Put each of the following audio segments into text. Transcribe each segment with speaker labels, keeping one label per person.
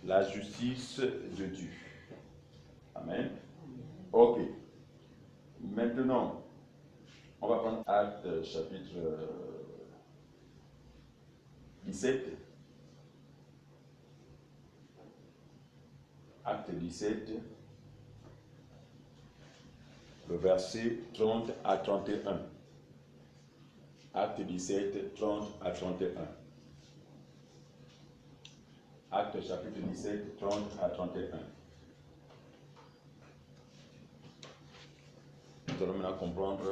Speaker 1: la justice de Dieu. Amen. Ok. Maintenant, on va prendre Actes chapitre 17. Acte 17, le verset 30 à 31. Acte 17, 30 à 31. Acte chapitre 17, 30 à 31. Nous allons maintenant comprendre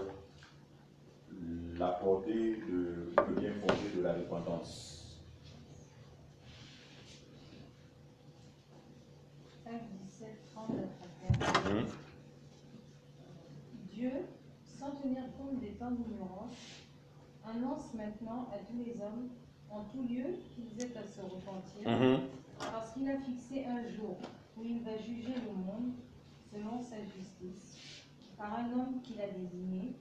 Speaker 1: la portée le bien fondé de la repentance.
Speaker 2: Acte 17, 30 à 31. Dieu, sans tenir compte des temps d'ignorance, annonce maintenant à tous les hommes, en tout lieu, qu'ils aient à se repentir, parce qu'il a fixé un jour où il va juger le monde selon sa justice, par un homme qu'il a désigné,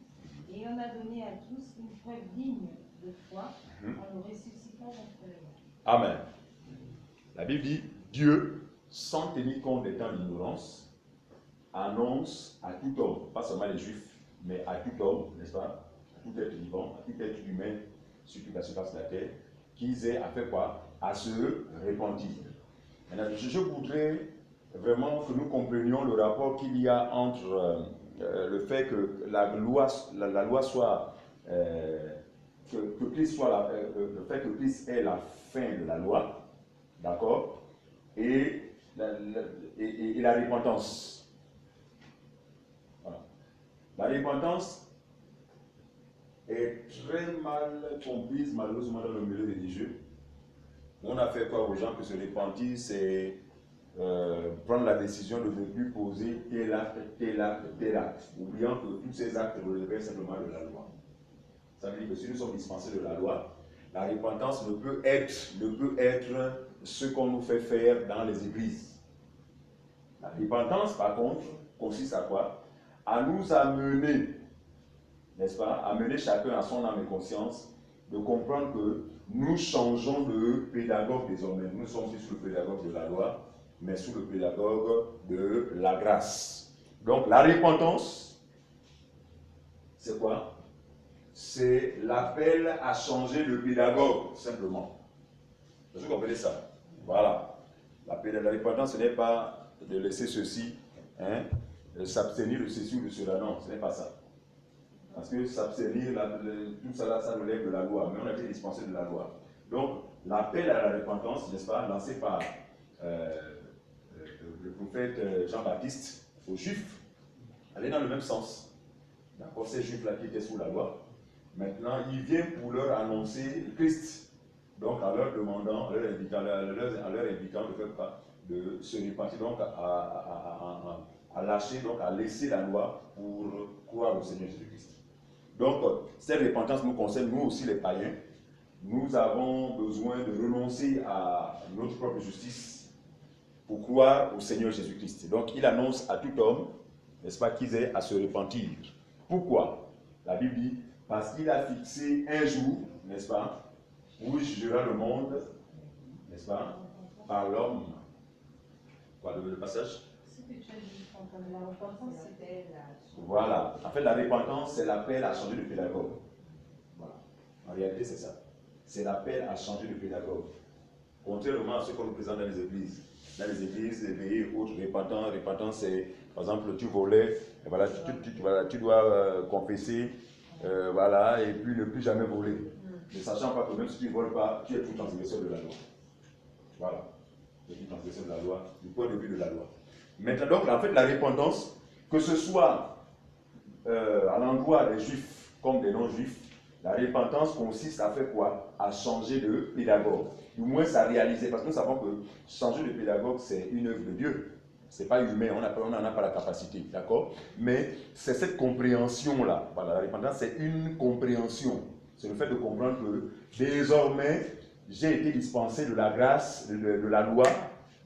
Speaker 2: et il en a donné à tous une preuve digne de foi, en le ressuscitant d'entre les morts.
Speaker 1: Amen. La Bible dit, Dieu, sans tenir compte des temps d'ignorance, annonce à tout homme, pas seulement les Juifs, mais à tout homme, n'est-ce pas, à tout être vivant, à tout être humain, sur toute la surface de la terre, qu'ils aient à faire quoi? À se repentir. Maintenant, je voudrais vraiment que nous comprenions le rapport qu'il y a entre le fait que la loi soit, que Christ soit le fait que Christ est la fin de la loi, d'accord, et la repentance. Voilà. La repentance est très mal comprise malheureusement dans le milieu religieux. On a fait croire aux gens que se repentir, c'est prendre la décision de ne plus poser tel acte, tel acte, tel acte, oubliant que tous ces actes relevaient simplement de la loi. Ça veut dire que si nous sommes dispensés de la loi, la repentance ne peut être ce qu'on nous fait faire dans les églises. La repentance, par contre, consiste à quoi? À nous amener, n'est-ce pas, à mener chacun à son âme et conscience, de comprendre que nous changeons de pédagogue désormais. Nous ne sommes plus sous le pédagogue de la loi, mais sous le pédagogue de la grâce. Donc la repentance, c'est quoi? C'est l'appel à changer de pédagogue, simplement. Vous comprenez ça? Voilà. La repentance, ce n'est pas de laisser ceci, hein, s'abstenir de ceci ou de cela. Non, ce n'est pas ça. Parce que s'abstenir, tout ça là, ça relève de la loi, mais on a été dispensé de la loi. Donc, l'appel à la repentance, n'est-ce pas, lancé par le prophète Jean-Baptiste aux Juifs, allait dans le même sens. D'accord, ces Juifs-là qui étaient sous la loi, maintenant, il vient pour leur annoncer Christ. Donc, en leur demandant, en leur invitant de faire quoi? De se repentir, donc à lâcher, donc à laisser la loi pour croire au Seigneur Jésus-Christ. Donc, cette repentance nous concerne, nous aussi les païens. Nous avons besoin de renoncer à notre propre justice pour croire au Seigneur Jésus-Christ. Donc, il annonce à tout homme, n'est-ce pas, qu'ils aient à se repentir. Pourquoi? La Bible dit, parce qu'il a fixé un jour, n'est-ce pas, où il jugera le monde, n'est-ce pas, par l'homme. Quoi, le passage?
Speaker 2: Ce que tu as dit, la repentance, c'était la...
Speaker 1: Voilà. En fait, la repentance, c'est l'appel à changer de pédagogue. Voilà. En réalité, c'est ça. C'est l'appel à changer de pédagogue. Contrairement à ce qu'on nous présente dans les églises. Dans les églises, les pays autres, repentance, c'est, par exemple, tu volais, et voilà, tu dois confesser, voilà, et puis ne plus jamais voler. Ne sachant pas que même si tu ne voles pas, tu es tout transgresseur de la loi. Voilà. Tu es tout transgresseur de la loi, du point de vue de la loi. Maintenant, donc, en fait, la repentance, que ce soit à l'endroit des juifs comme des non-juifs, la repentance consiste à faire quoi? À changer de pédagogue. Du moins, à réaliser. Parce que nous savons que changer de pédagogue, c'est une œuvre de Dieu. Ce n'est pas humain, on n'en a pas la capacité. D'accord? Mais c'est cette compréhension-là. Voilà, la repentance, c'est une compréhension. C'est le fait de comprendre que désormais, j'ai été dispensé de la grâce, de la loi,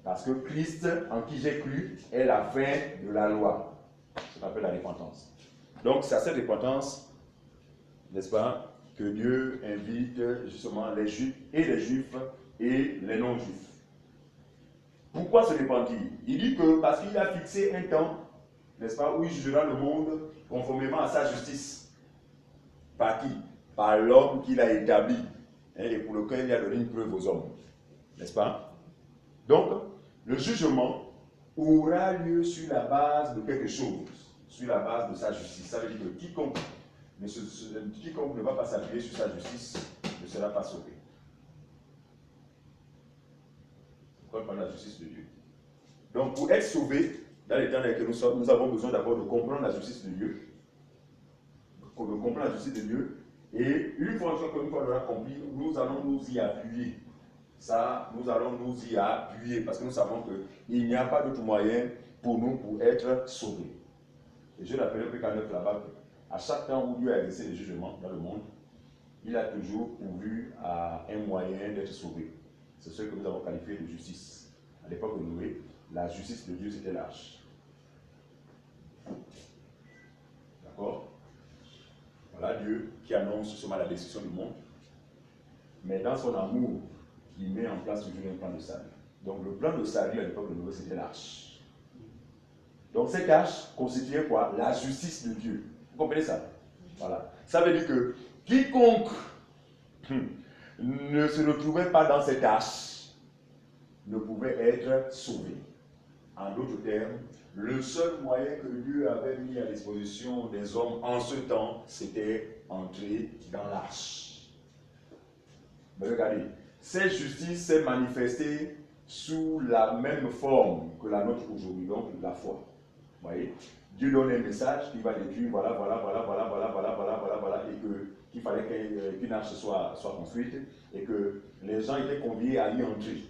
Speaker 1: parce que Christ, en qui j'ai cru, est la fin de la loi. Ça s'appelle la repentance. Donc, c'est à cette repentance, n'est-ce pas, que Dieu invite justement les Juifs et les non-Juifs. Pourquoi se repentir? Il dit que parce qu'il a fixé un temps, n'est-ce pas, où il jugera le monde conformément à sa justice. Par qui? Par l'homme qu'il a établi, hein, et pour lequel il a donné une preuve aux hommes. N'est-ce pas? Donc, le jugement aura lieu sur la base de quelque chose, sur la base de sa justice. Ça veut dire que quiconque ne va pas s'appuyer sur sa justice ne sera pas sauvé. C'est quoi la justice de Dieu? Donc, pour être sauvé, dans les temps dans lesquels nous sommes, nous avons besoin d'abord de comprendre la justice de Dieu. De comprendre la justice de Dieu. Et une fois que nous l'aurons accompli, nous allons nous y appuyer. Ça, nous allons nous y appuyer parce que nous savons qu'il n'y a pas d'autre moyen pour nous pour être sauvés. Et je rappelle que quand là-bas, à chaque temps où Dieu a exercé le jugement dans le monde, il a toujours pourvu à un moyen d'être sauvé. C'est ce que nous avons qualifié de justice. À l'époque de Noé, la justice de Dieu, c'était l'arche. D'accord? Voilà Dieu qui annonce seulement la destruction du monde. Mais dans son amour, il met en place toujours un plan de salut. Donc le plan de salut à l'époque de Noé, c'était l'arche. Donc cette arche constituait quoi? La justice de Dieu. Vous comprenez ça? Voilà. Ça veut dire que quiconque ne se retrouvait pas dans cette arche ne pouvait être sauvé. En d'autres termes, le seul moyen que Dieu avait mis à disposition des hommes en ce temps, c'était entrer dans l'arche. Mais regardez, cette justice s'est manifestée sous la même forme que la nôtre aujourd'hui, donc la foi. Vous voyez, Dieu donne un message qui va détruire, voilà, et qu'il fallait qu'une arche soit construite, et que les gens étaient conviés à y entrer.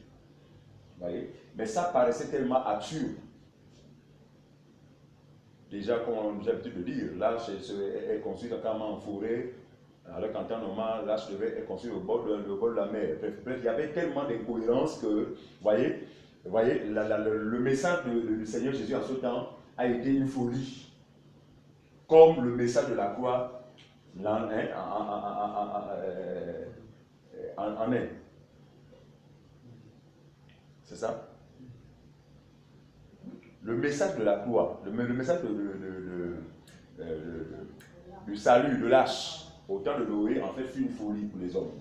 Speaker 1: Vous voyez, mais ça paraissait tellement absurde. Déjà, comme j'ai l'habitude de dire, l'arche est construite carrément en forêt, alors qu'en temps normal, l'arche devait être construite au bord de la mer. Bref, il y avait tellement d'incohérences que, vous voyez, le message du Seigneur Jésus en ce temps a été une folie. Comme le message de la croix en est. C'est ça? Le message de la croix, le message du salut, de l'arche, au temps de Noé, en fait, fut une folie pour les hommes.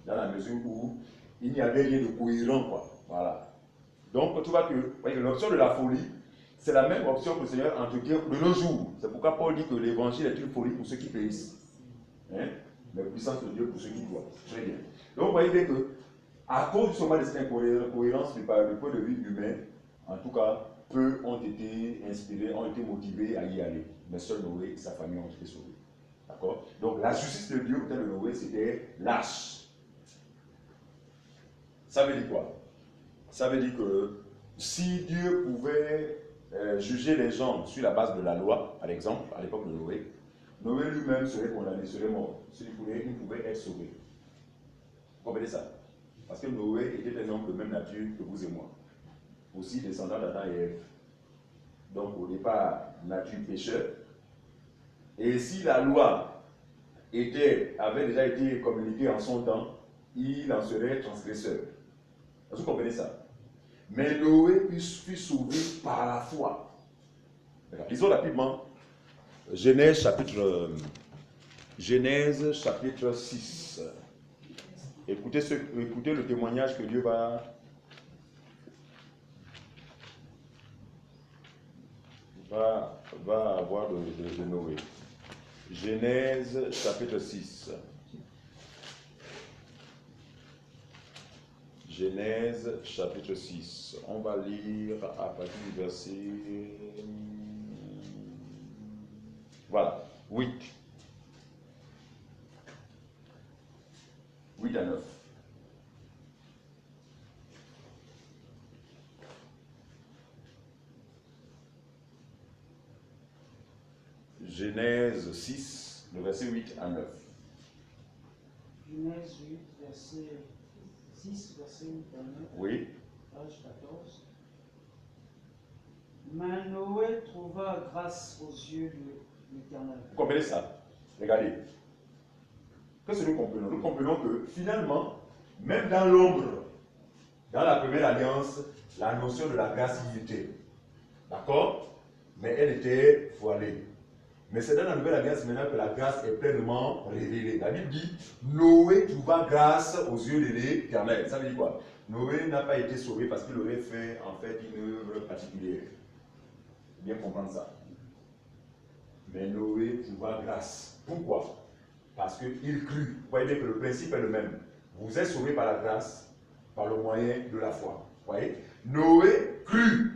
Speaker 1: Dans la mesure où il n'y avait rien de cohérent, quoi. Voilà. Donc, tu vois que l'option de la folie, c'est la même option que le Seigneur entretient de nos jours. C'est pourquoi Paul dit que l'évangile est une folie pour ceux qui périssent. Hein? Mais la puissance de Dieu pour ceux qui croient. Très bien. Donc, vous voyez bien que, à cause justement de cette incohérence du point de vue humain, en tout cas, peu ont été inspirés, ont été motivés à y aller. Mais seul Noé et sa famille ont été sauvés. D'accord? Donc, la justice de Dieu au temps de Noé, c'était l'arche. Ça veut dire quoi? Ça veut dire que si Dieu pouvait juger les gens sur la base de la loi, par exemple, à l'époque de Noé, Noé lui-même serait condamné, serait mort. Il pouvait être sauvé. Vous comprenez ça? Parce que Noé était un homme de même nature que vous et moi. Aussi descendant d'Adam et Ève. Donc au départ, nature pécheur. Et si la loi avait déjà été communiquée en son temps, il en serait transgresseur. Vous comprenez ça? Mais Noé fut sauvé par la foi. Lisons rapidement Genèse chapitre 6. Écoutez le témoignage que Dieu va avoir de Noé. Genèse chapitre 6. Genèse chapitre 6. On va lire à partir du verset... Voilà, 8. 8 à 9. Genèse 6, le verset 8 à 9.
Speaker 3: Genèse 8, verset 6, verset 8 à 9.
Speaker 1: Oui.
Speaker 3: Page 14. Mais Noé trouva grâce aux yeux de l'Éternel.
Speaker 1: Vous comprenez ça? Regardez. Qu'est-ce que nous comprenons? Nous comprenons que finalement, même dans l'ombre Dans la première alliance, la notion de la grâce y était. D'accord? Mais elle était voilée. Mais c'est dans la nouvelle alliance maintenant que la grâce est pleinement révélée. La Bible dit, Noé trouva grâce aux yeux de l'Éternel. Ça veut dire quoi? Noé n'a pas été sauvé parce qu'il aurait fait en fait une œuvre particulière. Bien comprendre ça. Mais Noé trouva grâce. Pourquoi? Parce qu'il crut. Vous voyez bien que le principe est le même. Vous êtes sauvés par la grâce, par le moyen de la foi. Vous voyez? Noé crut.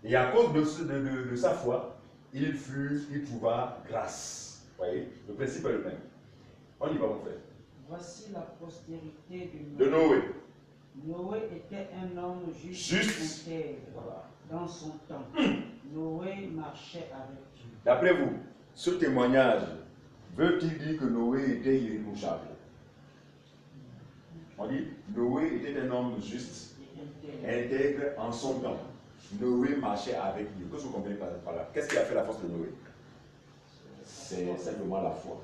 Speaker 1: Et à cause de sa foi, il trouva grâce. Vous voyez? Le principe est le même. On y va, mon frère.
Speaker 3: Voici la postérité
Speaker 1: De Noé.
Speaker 3: Noé était un homme
Speaker 1: Juste.
Speaker 3: intègre
Speaker 1: Voilà.
Speaker 3: dans son temps. Noé marchait avec Dieu.
Speaker 1: D'après vous, ce témoignage veut-il dire que Noé était irréprochable? On dit, Noé était un homme juste, intègre en son temps. Noé marchait avec Dieu. Qu'est-ce que vous comprenez par là? Qu'est-ce qui a fait la force de Noé? C'est simplement la foi.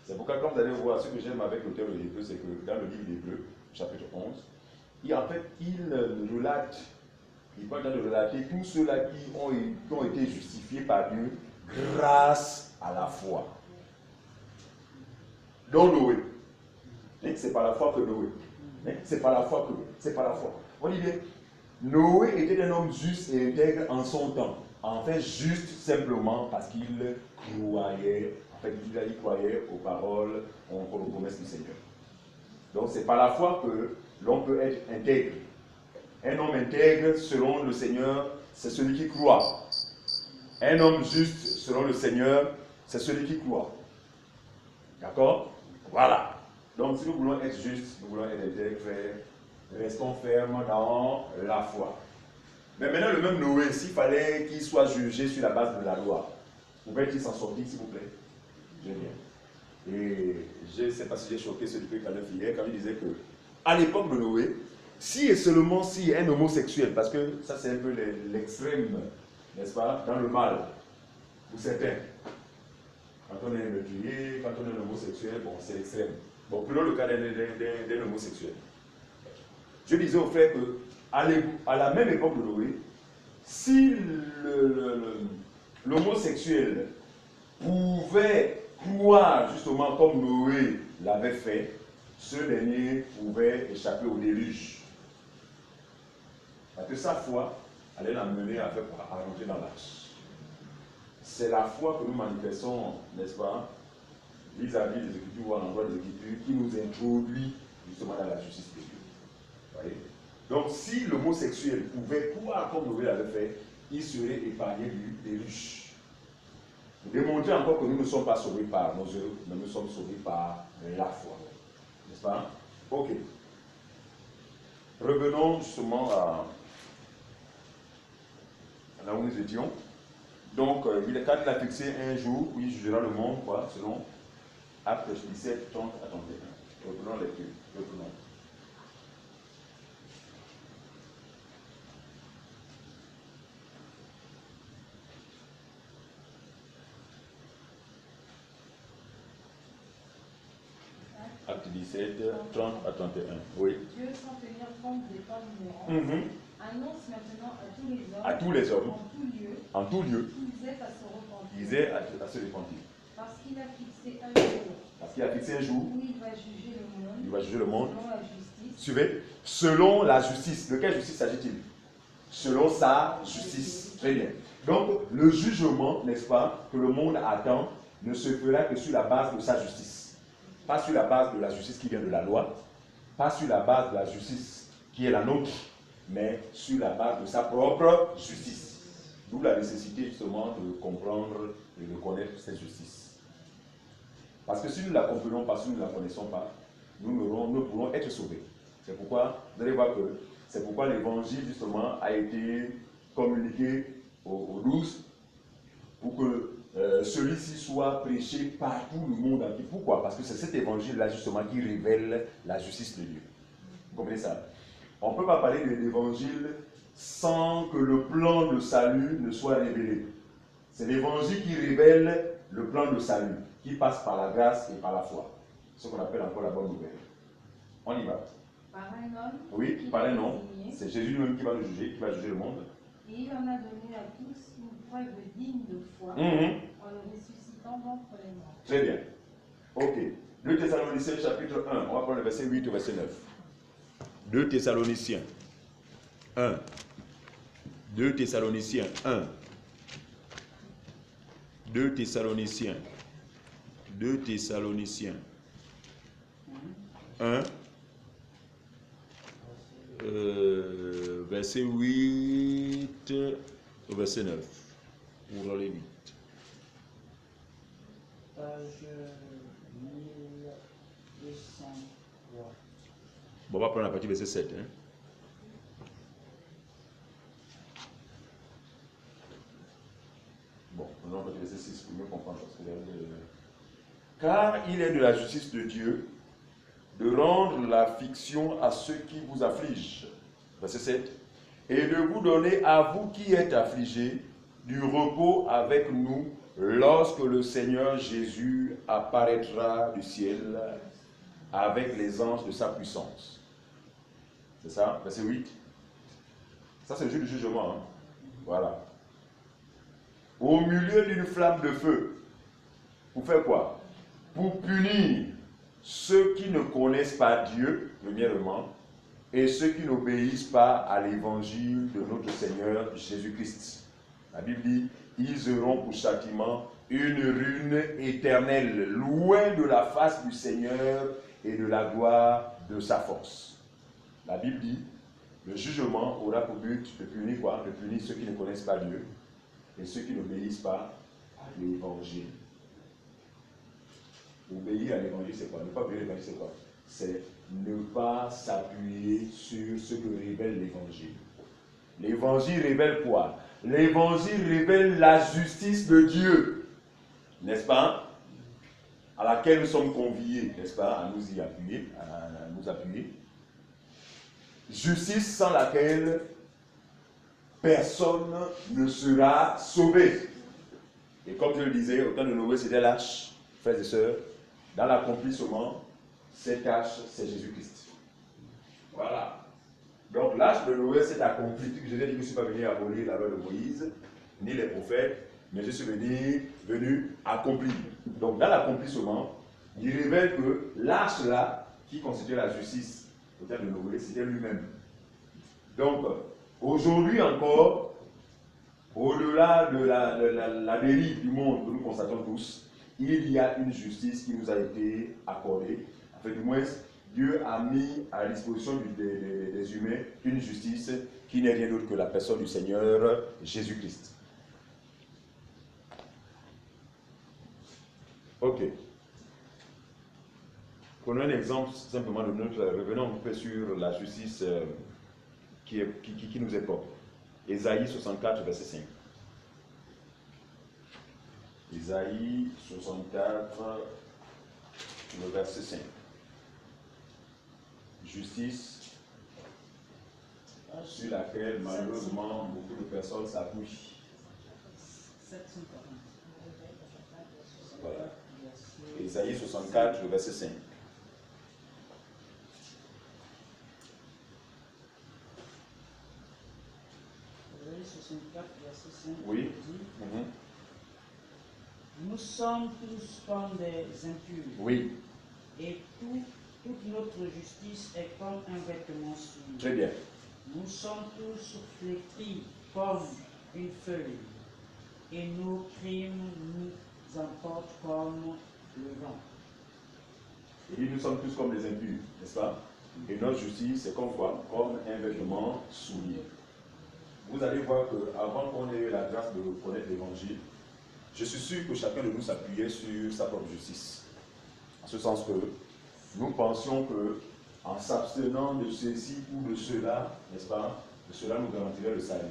Speaker 1: C'est pourquoi, quand vous allez voir, ce que j'aime avec l'auteur de l'Hébreu, c'est que dans le livre d'Hébreu, chapitre 11, il relate, il va de relater tous ceux-là qui ont été justifiés par Dieu grâce à la foi. Donc Noé. C'est par la foi que Noé. C'est par la foi que. C'est par la foi. On dit bien, Noé était un homme juste et intègre en son temps. En fait, juste simplement parce qu'il croyait, il croyait aux paroles, aux promesses du Seigneur. Donc c'est par la foi que l'on peut être intègre. Un homme intègre, selon le Seigneur, c'est celui qui croit. Un homme juste, selon le Seigneur, c'est celui qui croit. D'accord? Voilà. Donc, si nous voulons être justes, nous voulons être intègres, restons fermes dans la foi. Mais maintenant, le même Noé, s'il fallait qu'il soit jugé sur la base de la loi, pouvait-il s'en sortir, s'il vous plaît? Génial. Et je ne sais pas si j'ai choqué celui qui Caleb hier, quand il disait que, à l'époque de Noé, si et seulement si un homosexuel, parce que ça c'est un peu l'extrême, n'est-ce pas, dans le mal, pour certains. Quand on est un meurtrier, quand on est un homosexuel, bon, c'est l'extrême. Bon, prenons le cas d'un homosexuel. Je disais aux frères que, à la même époque de Noé, si l'homosexuel pouvait croire justement comme Noé l'avait fait, ce dernier pouvait échapper au déluge. Parce que sa foi allait l'amener à rentrer dans l'arche. C'est la foi que nous manifestons, n'est-ce pas, vis-à-vis des Écritures ou à l'endroit des Écritures, qui nous introduit justement dans la justice de Dieu. Voyez? Donc, si l'homosexuel pouvait croire comme Noé l'avait fait, il serait épargné du déluge. Pour démontrer encore que nous ne sommes pas sauvés par nos œuvres, mais nous sommes sauvés par la foi. N'est-ce pas? Ok. Revenons justement à là où nous étions. Donc, quand il a fixé un jour où il jugera le monde, quoi, selon Actes 17, 30 à 31. Reprenons les deux. Reprenons. Acte 17, 30 à 31. Oui.
Speaker 2: Dieu, sans tenir compte des temps ignorants, annonce maintenant à tous les hommes,
Speaker 1: en tout lieu,
Speaker 2: qu'ils aient à se repentir.
Speaker 1: Ils aient à se repentir.
Speaker 2: Parce qu'il a fixé un jour.
Speaker 1: Parce qu'il a fixé un jour
Speaker 2: Où il va juger le monde.
Speaker 1: Il va juger le monde.
Speaker 2: Selon la justice.
Speaker 1: Suivez. Selon la justice. De quelle justice s'agit-il? Selon sa justice. Très bien. Donc, le jugement, n'est-ce pas, que le monde attend, ne se fera que sur la base de sa justice. Pas sur la base de la justice qui vient de la loi, pas sur la base de la justice qui est la nôtre, mais sur la base de sa propre justice. D'où la nécessité justement de comprendre et de connaître cette justice. Parce que si nous ne la comprenons pas, si nous ne la connaissons pas, nous ne pourrons être sauvés. C'est pourquoi, vous allez voir que c'est pourquoi l'évangile justement a été communiqué aux 12 pour que celui-ci soit prêché par tout le monde entier. Pourquoi? Parce que c'est cet évangile-là justement qui révèle la justice de Dieu. Vous comprenez ça? On ne peut pas parler de l'évangile sans que le plan de salut ne soit révélé. C'est l'évangile qui révèle le plan de salut, qui passe par la grâce et par la foi. Ce qu'on appelle encore la bonne nouvelle. On y va.
Speaker 2: par un homme.
Speaker 1: Oui,
Speaker 2: qu'il
Speaker 1: par
Speaker 2: a
Speaker 1: un homme.
Speaker 2: désigné,
Speaker 1: C'est Jésus lui-même qui va nous juger, qui va juger le monde.
Speaker 2: Et il en a donné à tous une preuve digne de foi
Speaker 1: Mhm.
Speaker 2: en le ressuscitant d'entre les morts.
Speaker 1: Très bien. Ok. 2 Thessaloniciens chapitre 1. On va prendre le verset 8 au verset 9. 2 Thessaloniciens 1. 2 Thessaloniciens 1. 2 Thessaloniciens. 2 Thessaloniciens 1. Verset 8 au verset 9. Ouvrons les 8.
Speaker 3: Page 1203.
Speaker 1: Bon, on va prendre la partie verset 7. Hein. Bon, on va prendre verset 6 pour mieux comprendre. Parce que car il est de la justice de Dieu de rendre la fiction à ceux qui vous affligent. Verset 7. Et de vous donner à vous qui êtes affligés du repos avec nous lorsque le Seigneur Jésus apparaîtra du ciel avec les anges de sa puissance. C'est ça, verset 8. Ça, c'est le jour du jugement. Hein? Voilà. Au milieu d'une flamme de feu. Pour faire quoi? Pour punir ceux qui ne connaissent pas Dieu, premièrement, et ceux qui n'obéissent pas à l'évangile de notre Seigneur Jésus-Christ. La Bible dit, ils auront pour châtiment une ruine éternelle, loin de la face du Seigneur et de la gloire de sa force. La Bible dit, le jugement aura pour but de punir quoi? De punir ceux qui ne connaissent pas Dieu et ceux qui n'obéissent pas à l'évangile. Obéir à l'évangile, c'est quoi? Ne pas obéir à l'évangile, c'est quoi? C'est ne pas s'appuyer sur ce que révèle l'évangile. L'évangile révèle quoi? L'évangile révèle la justice de Dieu, n'est-ce pas? À laquelle nous sommes conviés, n'est-ce pas? À nous y appuyer, à nous appuyer. Justice sans laquelle personne ne sera sauvé. Et comme je le disais, au temps de Noé, c'était l'âge, frères et sœurs. Dans l'accomplissement, cette hache, c'est Jésus-Christ. Voilà. Donc l'âge de Noé s'est accompli. Je dit que je ne suis pas venu abolir la loi de Moïse, ni les prophètes, mais je suis venu accomplir. Donc dans l'accomplissement, il révèle que l'âge là, qui constituait la justice au temps de Noé, c'était lui-même. Donc aujourd'hui encore, au-delà de la dérive du monde que nous constatons tous, il y a une justice qui nous a été accordée. En fait, du moins, Dieu a mis à la disposition des humains une justice qui n'est rien d'autre que la personne du Seigneur Jésus-Christ. Ok. Prenons un exemple simplement de notre. Revenons un peu sur la justice qui nous est propre. Ésaïe 64, verset 5. Ésaïe 64, le verset 5. Justice sur laquelle malheureusement beaucoup de personnes s'appuient. Voilà. Ésaïe 64, le verset 5.
Speaker 3: Ésaïe 64, verset 5.
Speaker 1: Oui.
Speaker 3: Dit, nous sommes tous comme des impurs.
Speaker 1: Oui.
Speaker 3: Et toute notre justice est comme un vêtement souillé.
Speaker 1: Très bien.
Speaker 3: Nous sommes tous flétris comme une feuille. Et nos crimes nous emportent comme le vent.
Speaker 1: Il dit nous sommes tous comme des impurs, n'est-ce pas? Et notre justice, c'est comme quoi? Comme un vêtement souillé. Vous allez voir qu'avant qu'on ait eu la grâce de connaître l'évangile, je suis sûr que chacun de nous s'appuyait sur sa propre justice. En ce sens que nous pensions que en s'abstenant de ceci ou de cela, n'est-ce pas, de cela nous garantirait le salut.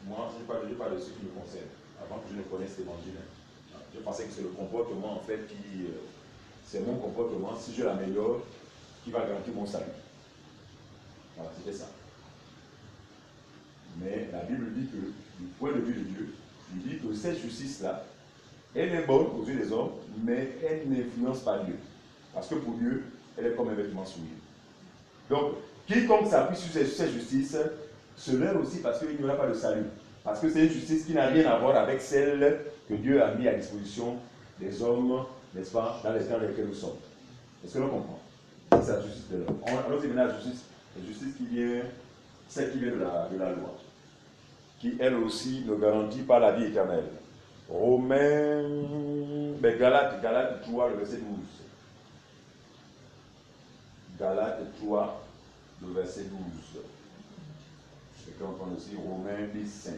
Speaker 1: Moi, je ne parle pas de ce qui me concerne, avant que je ne connaisse l'évangile. Je pensais que c'est le comportement en fait qui... c'est mon comportement, si je l'améliore, qui va garantir mon salut. Voilà, c'était ça. Mais la Bible dit que, du point de vue de Dieu, il dit que cette justice-là, elle est bonne aux yeux des hommes, mais elle n'influence pas Dieu. Parce que pour Dieu, elle est comme un vêtement souillé. Donc, Quiconque s'appuie sur cette justice se leurre aussi parce qu'il n'y aura pas de salut. Parce que c'est une justice qui n'a rien à voir avec celle que Dieu a mis à disposition des hommes, n'est-ce pas, dans les temps dans lesquels nous sommes. Est-ce que l'on comprend? C'est la justice de l'homme. Alors c'est maintenant la justice qui vient, celle qui vient de la loi, qui elle aussi ne garantit pas la vie éternelle. Romains, Galates 3, le verset 12. Galates 3, le verset 12. Et puis on prend aussi Romains 10, 5.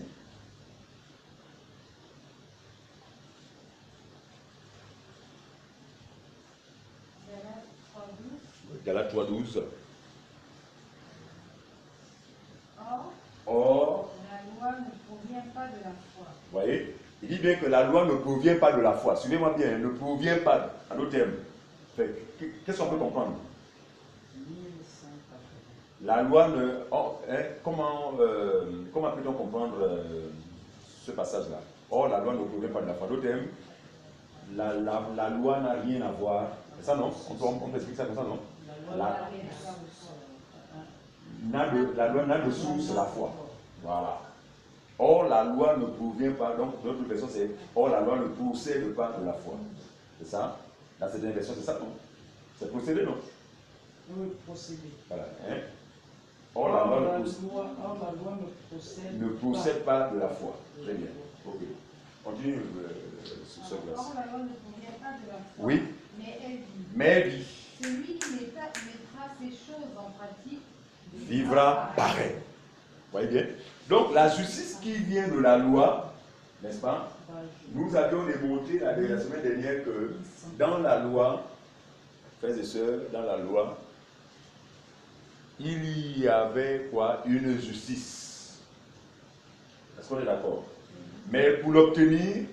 Speaker 1: Galates 3, 12. Or,
Speaker 2: la loi ne provient pas de la foi.
Speaker 1: Vous voyez, il dit bien que la loi ne provient pas de la foi. Suivez-moi bien, ne provient pas, à nos termes. Qu'est-ce qu'on peut comprendre? La loi ne... comment peut-on comprendre ce passage-là? Or, la loi ne provient pas de la foi. D'autres termes, la loi n'a rien à voir. C'est ça, non? On peut expliquer ça comme ça, non? La loi n'a de source la foi. Voilà. Or, la loi ne provient pas, donc notre version c'est or, la loi ne procède pas de la foi. C'est ça? Dans cette version, c'est ça, non? C'est procédé, non?
Speaker 3: Oui, procéder.
Speaker 1: Voilà. Hein? Or, la loi ne procède pas de la foi. Très bien. Ok. Continue sur ce verset.
Speaker 2: Or, la loi ne provient pas de la foi.
Speaker 1: Oui.
Speaker 2: Mais elle dit.
Speaker 1: Mais
Speaker 2: Celui qui mettra ces choses en pratique
Speaker 1: vivra pareil. Vous voyez bien? Donc la justice qui vient de la loi, n'est-ce pas? Nous avions démontré la semaine dernière que dans la loi, frères et sœurs, dans la loi, il y avait quoi? Une justice. Est-ce qu'on est d'accord? Mais pour l'obtenir,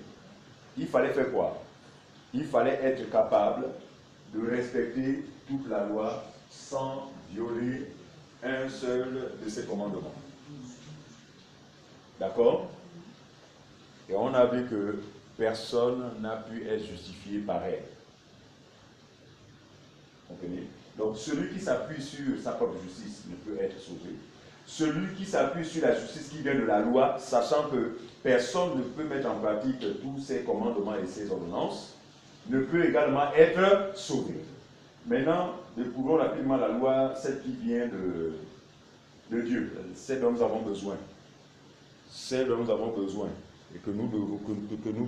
Speaker 1: il fallait faire quoi? Il fallait être capable de respecter toute la loi sans violer un seul de ses commandements. D'accord? Et on a vu que personne n'a pu être justifié par elle. Comprenez? Donc celui qui s'appuie sur sa propre justice ne peut être sauvé. Celui qui s'appuie sur la justice qui vient de la loi, sachant que personne ne peut mettre en pratique tous ses commandements et ses ordonnances, ne peut également être sauvé. Maintenant, découvrons rapidement la loi, celle qui vient de Dieu, celle dont nous avons besoin. Celle dont nous avons besoin et que nous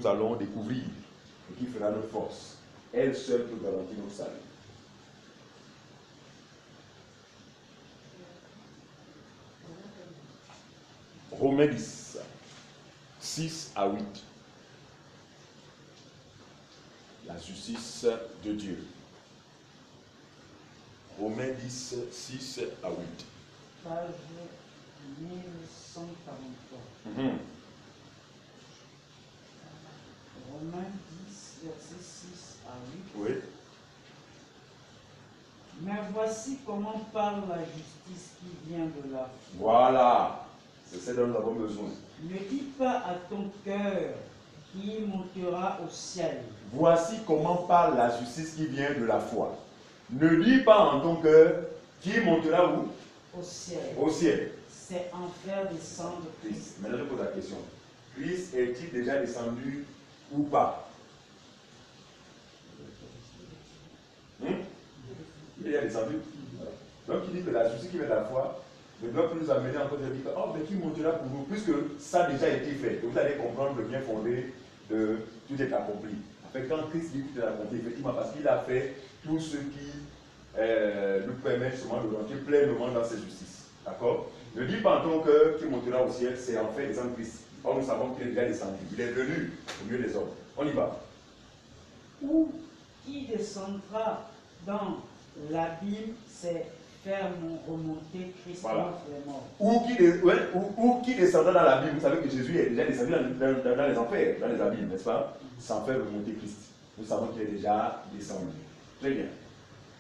Speaker 1: allons découvrir et qui fera notre force. Elle seule peut garantir notre salut. Romains 10, 6 à 8. La justice de Dieu. Romains 10, 6 à 8.
Speaker 3: Page 1143. Romains 10, verset 6 à 8.
Speaker 1: Oui.
Speaker 3: Mais voici comment parle la justice qui vient de la foi.
Speaker 1: Voilà. C'est ce dont nous avons besoin.
Speaker 3: Ne dis pas à ton cœur qui montera au ciel.
Speaker 1: Voici comment parle la justice qui vient de la foi. Ne dis pas en ton cœur qui montera où?
Speaker 3: Au ciel.
Speaker 1: Au ciel.
Speaker 3: C'est en faire descendre Christ.
Speaker 1: Maintenant je pose la question. Christ est-il déjà descendu ou pas? Il est déjà descendu. Donc il dit que la justice qui vient de la foi ne doit plus nous amener encore de dire oh mais qui montera pour nous, puisque ça a déjà été fait. Vous allez comprendre le bien fondé de tout est accompli. En fait, quand Christ dit tout est accompli, effectivement, parce qu'il a fait tout ce qui nous permet justement de rentrer pleinement dans ses justices. D'accord? Ne dis pas en ton cœur qui montera au ciel, c'est en fait descendre Christ. Or nous savons qu'il est déjà descendu. Il est venu au milieu des hommes. On y va.
Speaker 3: Ou qui descendra dans l'abîme, c'est faire remonter Christ
Speaker 1: Voilà.
Speaker 3: les morts.
Speaker 1: Ou qui descendra dans l'abîme. Vous savez que Jésus est déjà descendu dans les enfers, dans les abîmes, n'est-ce pas? Sans faire remonter Christ. Nous savons qu'il est déjà descendu. Très bien.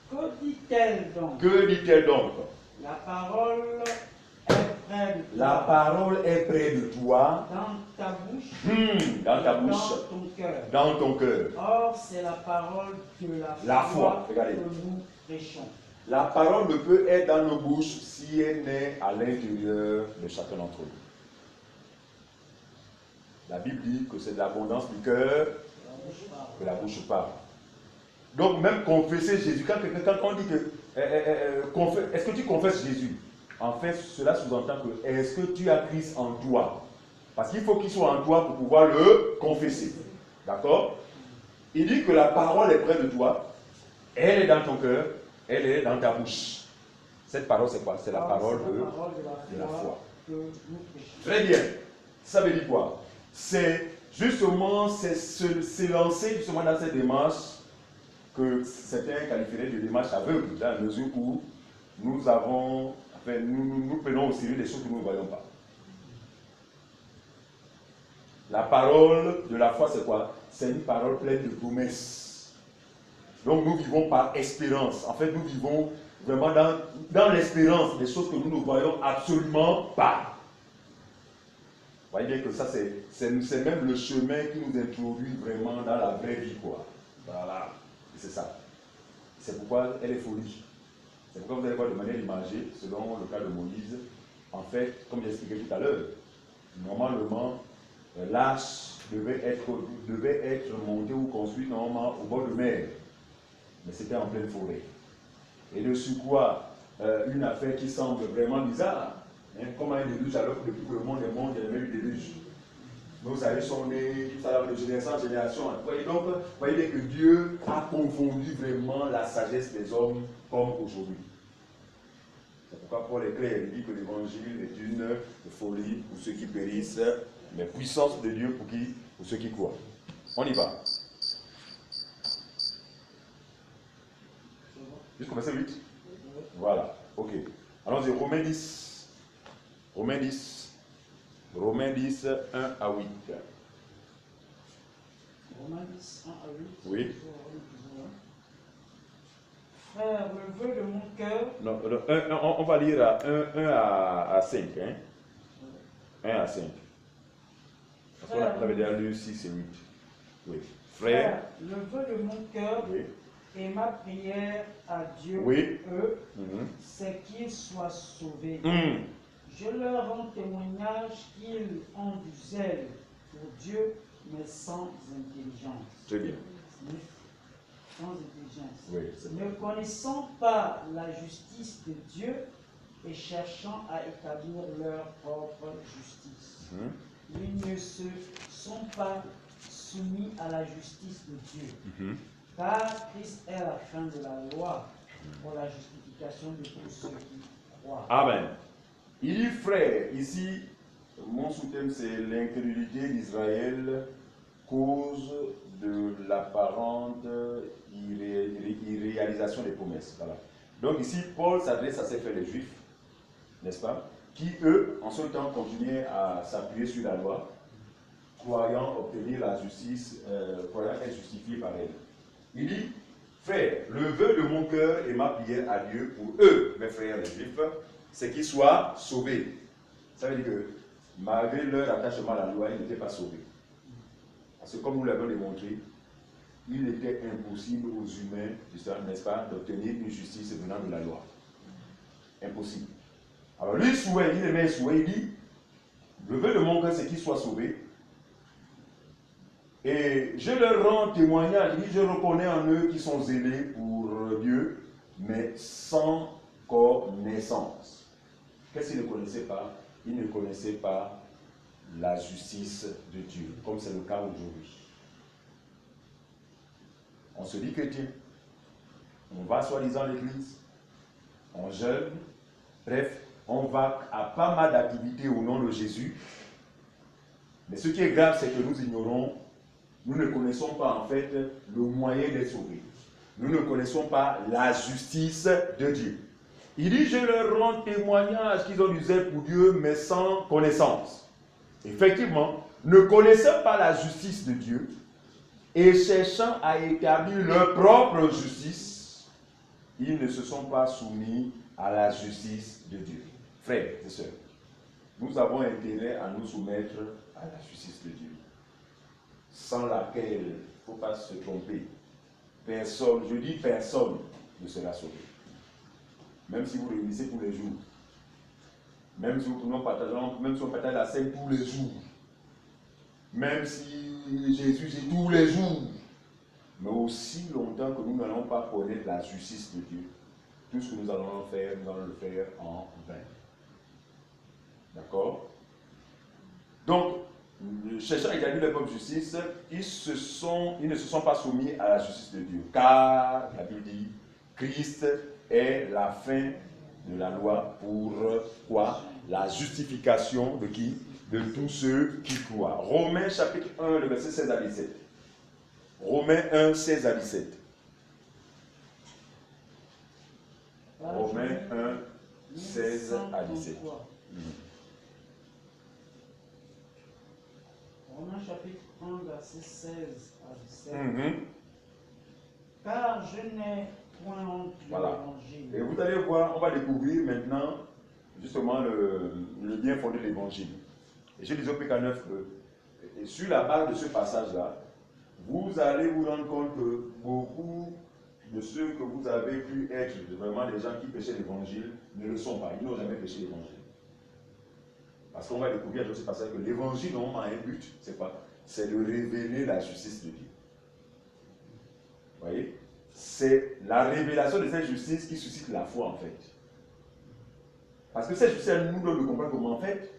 Speaker 3: Que dit-elle donc?
Speaker 1: Que dit-elle donc?
Speaker 3: La parole est près de toi.
Speaker 1: La parole est près de toi.
Speaker 3: Dans ta bouche.
Speaker 1: Dans ta bouche.
Speaker 3: Dans ton cœur.
Speaker 1: Dans ton cœur.
Speaker 3: Or, c'est la parole de
Speaker 1: La
Speaker 3: foi
Speaker 1: foi. Regardez.
Speaker 3: que nous prêchons.
Speaker 1: la parole ne peut être dans nos bouches si elle n'est à l'intérieur de chacun d'entre nous. La Bible dit que c'est de l'abondance du cœur que la bouche parle. Donc même confesser Jésus, quand on dit que est-ce que tu confesses Jésus? En fait, cela sous-entend que est-ce que tu as Christ en toi? Parce qu'il faut qu'il soit en toi pour pouvoir le confesser. D'accord? Il dit que la parole est près de toi, elle est dans ton cœur, elle est dans ta bouche. Cette parole, c'est quoi? C'est la parole de la foi. Très bien. Ça veut dire quoi? C'est justement c'est lancer justement dans cette démarche que certains qualifieraient de démarche aveugle, dans la mesure où nous prenons au sérieux des choses que nous ne voyons pas. La parole de la foi, c'est quoi? C'est une parole pleine de promesses. Donc nous vivons par espérance. En fait, nous vivons vraiment dans l'espérance des choses que nous ne voyons absolument pas. Vous voyez bien que ça, c'est même le chemin qui nous introduit vraiment dans la vraie vie, quoi. Voilà. C'est ça. C'est pourquoi elle est folie. C'est pourquoi vous allez voir de manière imagée, selon le cas de Moïse, en fait, comme j'ai expliqué tout à l'heure, normalement, l'arche devait être montée ou construite normalement au bord de mer. Mais c'était en pleine forêt. Et de surcroît, une affaire qui semble vraiment bizarre, hein, comme un déluge, alors que depuis que le monde est monde, il y a même eu des déluge. Nos aïeux sont nés, tout ça, de génération en génération. Et donc, vous voyez bien que Dieu a confondu vraiment la sagesse des hommes comme aujourd'hui. C'est pourquoi Paul est clair, il dit que l'évangile est une folie pour ceux qui périssent, mais puissance de Dieu pour ceux qui croient. On y va. Jusqu'au verset 8. Voilà, ok. Allons-y, Romains 10. Romains 10. Romains 10, 1 à 8.
Speaker 3: Romains 10, 1 à 8.
Speaker 1: Oui.
Speaker 3: Frère, le vœu de mon cœur.
Speaker 1: Non, on va lire à 1 à 5. Hein? 1 à 5. Parce qu'on avait déjà lu 6 et 8. Oui. Frère,
Speaker 3: le vœu de mon cœur
Speaker 1: oui.
Speaker 3: et ma prière à Dieu,
Speaker 1: Oui.
Speaker 3: c'est qu'ils soient sauvés. Je leur rends témoignage qu'ils ont du zèle pour Dieu, mais sans intelligence.
Speaker 1: Très bien.
Speaker 3: Sans intelligence.
Speaker 1: Oui,
Speaker 3: ne connaissant pas la justice de Dieu et cherchant à établir leur propre justice. Ils ne se sont pas soumis à la justice de Dieu. Car Christ est la fin de la loi pour la justification de tous ceux qui croient.
Speaker 1: Amen. Il dit frère, ici, mon sous-thème c'est l'incrédulité d'Israël, cause de l'apparente irréalisation des promesses. Voilà. Donc ici, Paul s'adresse à ses frères les Juifs, n'est-ce pas, qui eux, en ce temps, continuaient à s'appuyer sur la loi, croyant obtenir la justice, croyant être justifiés par elle. Il dit, frère, le vœu de mon cœur et ma prière à Dieu pour eux, mes frères les Juifs, c'est qu'ils soient sauvés. Ça veut dire que malgré leur attachement à la loi, ils n'étaient pas sauvés. Parce que comme nous l'avons démontré, il était impossible aux humains, n'est-ce pas, d'obtenir une justice venant de la loi. Impossible. Alors lui, il émet un souhait, il dit, le vœu de mon cœur, c'est qu'ils soient sauvés. Et je leur rends témoignage, il dit, je reconnais en eux qui sont zélés pour Dieu, mais sans connaissance. Qu'est-ce qu'ils ne connaissaient pas? Ils ne connaissaient pas la justice de Dieu, comme c'est le cas aujourd'hui. On se dit chrétien, on va soi-disant à l'église, on jeûne, bref, on va à pas mal d'activités au nom de Jésus. Mais ce qui est grave, c'est que nous ignorons, nous ne connaissons pas en fait le moyen d'être sauvés. Nous ne connaissons pas la justice de Dieu. Il dit, je leur rends témoignage qu'ils ont du zèle pour Dieu, mais sans connaissance. Effectivement, ne connaissant pas la justice de Dieu et cherchant à établir leur propre justice, ils ne se sont pas soumis à la justice de Dieu. Frères et sœurs, nous avons intérêt à nous soumettre à la justice de Dieu, sans laquelle, il ne faut pas se tromper, personne, je dis personne, ne sera sauvé. même si vous réunissez tous les jours, même si nous partageons, même si on partage la scène tous les jours, même si Jésus est tous les jours, mais aussi longtemps que nous n'allons pas connaître la justice de Dieu, tout ce que nous allons faire, nous allons le faire en vain. D'accord? Donc, cherchant à établir leur propre justice, ils ne se sont pas soumis à la justice de Dieu. Car, la Bible dit, Christ est la fin de la loi pour quoi? La justification de qui? De tous ceux qui croient. Romains chapitre 1, le verset 16 à 17. Romains 1, 16 à 17. Romains 1, 16 à 17.
Speaker 3: Romains chapitre 1, verset 16 à 17. Car je n'ai point honte de l'évangile.
Speaker 1: Et vous allez voir, on va découvrir maintenant justement le bien fondé de l'évangile. Et je disais au PK9 que sur la base de ce passage-là, vous allez vous rendre compte que beaucoup de ceux que vous avez pu être vraiment des gens qui péchaient l'évangile ne le sont pas. Ils n'ont jamais péché l'évangile. Parce qu'on va découvrir dans ce passage que l'évangile normalement a un but, c'est quoi? C'est de révéler la justice de Dieu. Vous voyez? C'est la révélation de cette justice qui suscite la foi en fait. Parce que cette justice, elle nous donne de comprendre comment en fait,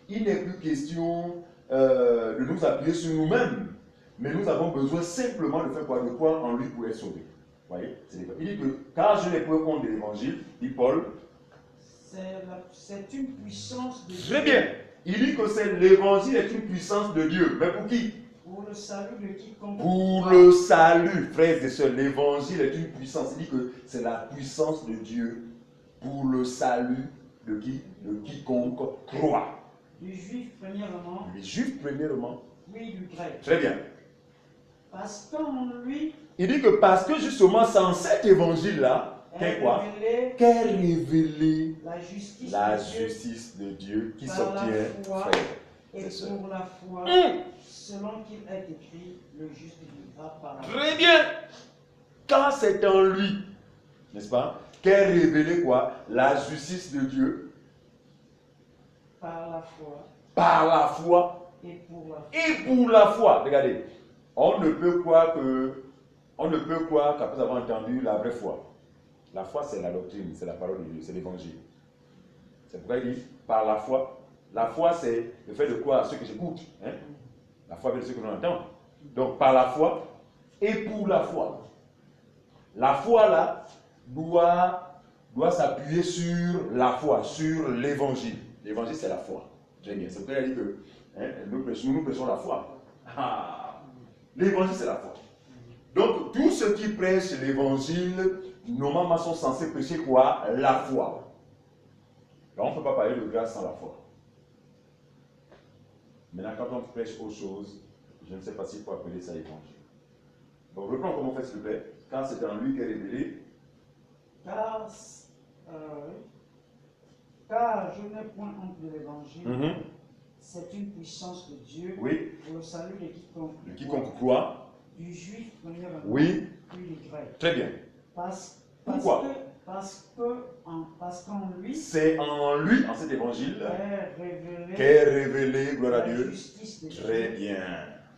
Speaker 1: il n'est plus question de nous appuyer sur nous-mêmes, mais nous avons besoin simplement de faire quoi? De croire en lui pour être sauvés. Vous voyez? Il dit que car je n'ai pas honte de l'évangile, dit Paul,
Speaker 3: c'est une puissance de Dieu.
Speaker 1: Très bien. Il dit que l'évangile est une puissance de Dieu. Mais pour qui?
Speaker 3: Pour le salut de quiconque.
Speaker 1: Pour le salut, frères et sœurs. L'évangile est une puissance. Il dit que c'est la puissance de Dieu pour le salut de qui? De quiconque croit.
Speaker 3: Du juif premièrement.
Speaker 1: Du juif premièrement.
Speaker 3: Oui, du grec.
Speaker 1: Très bien.
Speaker 3: Parce qu'en lui.
Speaker 1: Il dit que parce que justement sans cet évangile-là, qu'est quoi? Qu'est révélée la justice de Dieu qui s'obtient, frère.
Speaker 3: Et pour la foi, selon qu'il est écrit, le juste vivra par la foi.
Speaker 1: Très bien. Quand c'est en lui, n'est-ce pas, qu'est révélée quoi? La justice de Dieu.
Speaker 3: Par la foi.
Speaker 1: Par la foi.
Speaker 3: Et pour la foi.
Speaker 1: Et pour la foi. Regardez, on ne peut croire qu'après avoir entendu la vraie foi. La foi, c'est la doctrine, c'est la parole de Dieu, c'est l'évangile. C'est pourquoi il dit par la foi. La foi, c'est le fait de croire à ceux que j'écoute. Hein? La foi vient de ceux que l'on entend. Donc, par la foi et pour la foi. La foi, là, doit s'appuyer sur la foi, sur l'évangile. L'évangile, c'est la foi. Très bien. C'est pourquoi il dit que nous prêchons la foi. L'évangile, c'est la foi. Donc, tous ceux qui prêchent l'évangile, normalement, sont censés prêcher quoi? La foi. Alors, on ne peut pas parler de grâce sans la foi. Maintenant, quand on prêche autre chose, je ne sais pas s'il faut appeler ça évangile. Donc, reprends comment on fait, s'il te plaît. Car c'est en lui qu'est révélé.
Speaker 3: Car je n'ai point honte de l'évangile. C'est une puissance de Dieu.
Speaker 1: Oui.
Speaker 3: Pour le salut de quiconque.
Speaker 1: De quiconque croit.
Speaker 3: Du juif premièrement.
Speaker 1: Oui.
Speaker 3: Puis du grec.
Speaker 1: Très bien.
Speaker 3: Pourquoi? Parce qu'en lui,
Speaker 1: c'est en lui, en cet évangile,
Speaker 3: qu'est
Speaker 1: révélé, gloire à Dieu. Très bien.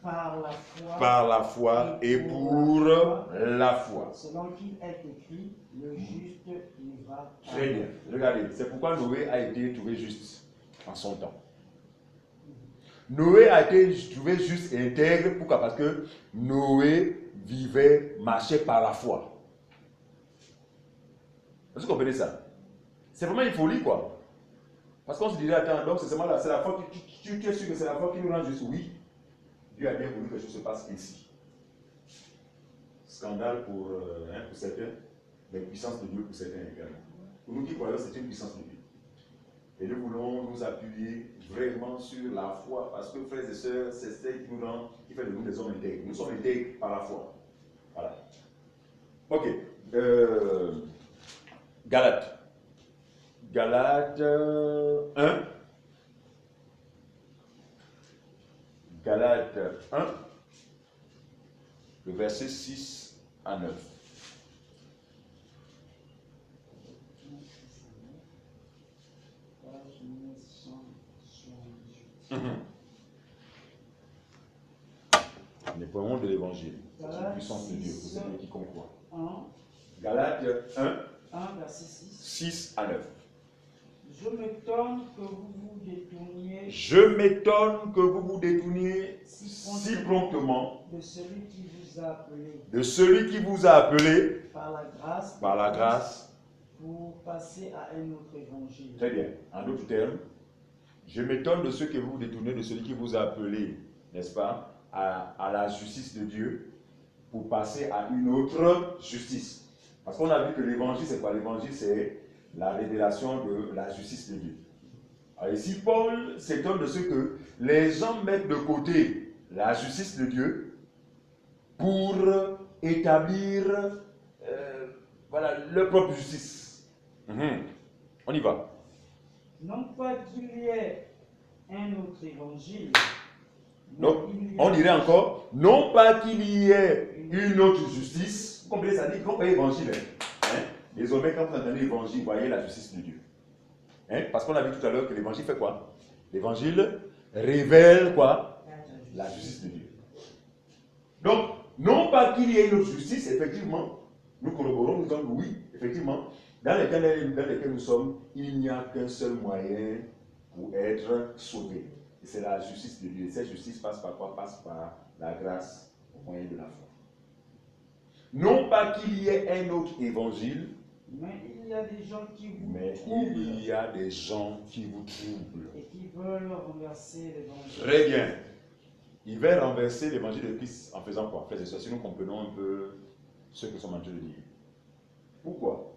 Speaker 1: Par la foi et pour la foi.
Speaker 3: Selon qu'il est écrit, le juste vivra.
Speaker 1: Très bien. Regardez, c'est pourquoi Noé a été trouvé juste en son temps. Noé a été trouvé juste et intègre. Pourquoi? Parce que Noé marchait par la foi. Est-ce que vous comprenez ça? C'est vraiment une folie, quoi. Parce qu'on se dirait, attends, donc c'est la foi tu es sûr que c'est la foi qui nous rend juste? Oui. Dieu a bien voulu que les choses se passent ainsi. Scandale pour certains, mais puissance de Dieu pour certains également. Pour nous qui croyons, c'est une puissance de Dieu. Et nous voulons nous appuyer vraiment sur la foi, parce que frères et sœurs, c'est celle qui fait de nous des hommes intègres. Nous sommes intègres par la foi. Voilà. Ok. Galates 1. Galates 1, le verset 6 à 9. Les points de l'évangile. C'est la puissance de Dieu pour celui qui croit. Galates 1,
Speaker 3: verset 6.
Speaker 1: 6 à 9.
Speaker 3: Je m'étonne que vous vous détourniez.
Speaker 1: Je m'étonne que vous vous détourniez si promptement
Speaker 3: de celui qui vous a appelé.
Speaker 1: De celui qui vous a appelé
Speaker 3: Par la grâce.
Speaker 1: Par la grâce.
Speaker 3: Pour passer à un autre évangile.
Speaker 1: Très bien. En d'autres termes, je m'étonne de ceux que vous vous détournez de celui qui vous a appelé, n'est-ce pas, à la justice de Dieu pour passer à une autre justice. Parce qu'on a vu que l'évangile, c'est quoi? L'évangile, c'est la révélation de la justice de Dieu. Alors ici, Paul s'étonne de ce que les gens mettent de côté la justice de Dieu pour établir leur propre justice. On y va.
Speaker 3: Non pas qu'il y ait un autre évangile.
Speaker 1: Donc, on dirait encore, non pas qu'il y ait une autre justice. Vous comprenez, ça dit qu'on fait évangile. Désormais, quand vous entendez l'évangile, vous voyez la justice de Dieu. Parce qu'on a vu tout à l'heure que l'évangile fait quoi? L'évangile révèle quoi? La justice de Dieu. Donc, non pas qu'il y ait une autre justice, effectivement, nous corroborons, nous disons oui, effectivement, dans les cas dans lesquels nous sommes, il n'y a qu'un seul moyen pour être sauvé. Et c'est la justice de Dieu. Et cette justice passe par quoi? Passe par la grâce au moyen de la foi. Non pas qu'il y ait un autre évangile,
Speaker 3: mais il y a des gens qui vous
Speaker 1: troublent. Il y a des gens qui vous troublent.
Speaker 3: Et qui veulent renverser l'évangile.
Speaker 1: Très bien. Ils veulent renverser l'évangile de Christ en faisant quoi? Frères et sœurs, si nous comprenons un peu ce que nous sommes en train de dire. Pourquoi?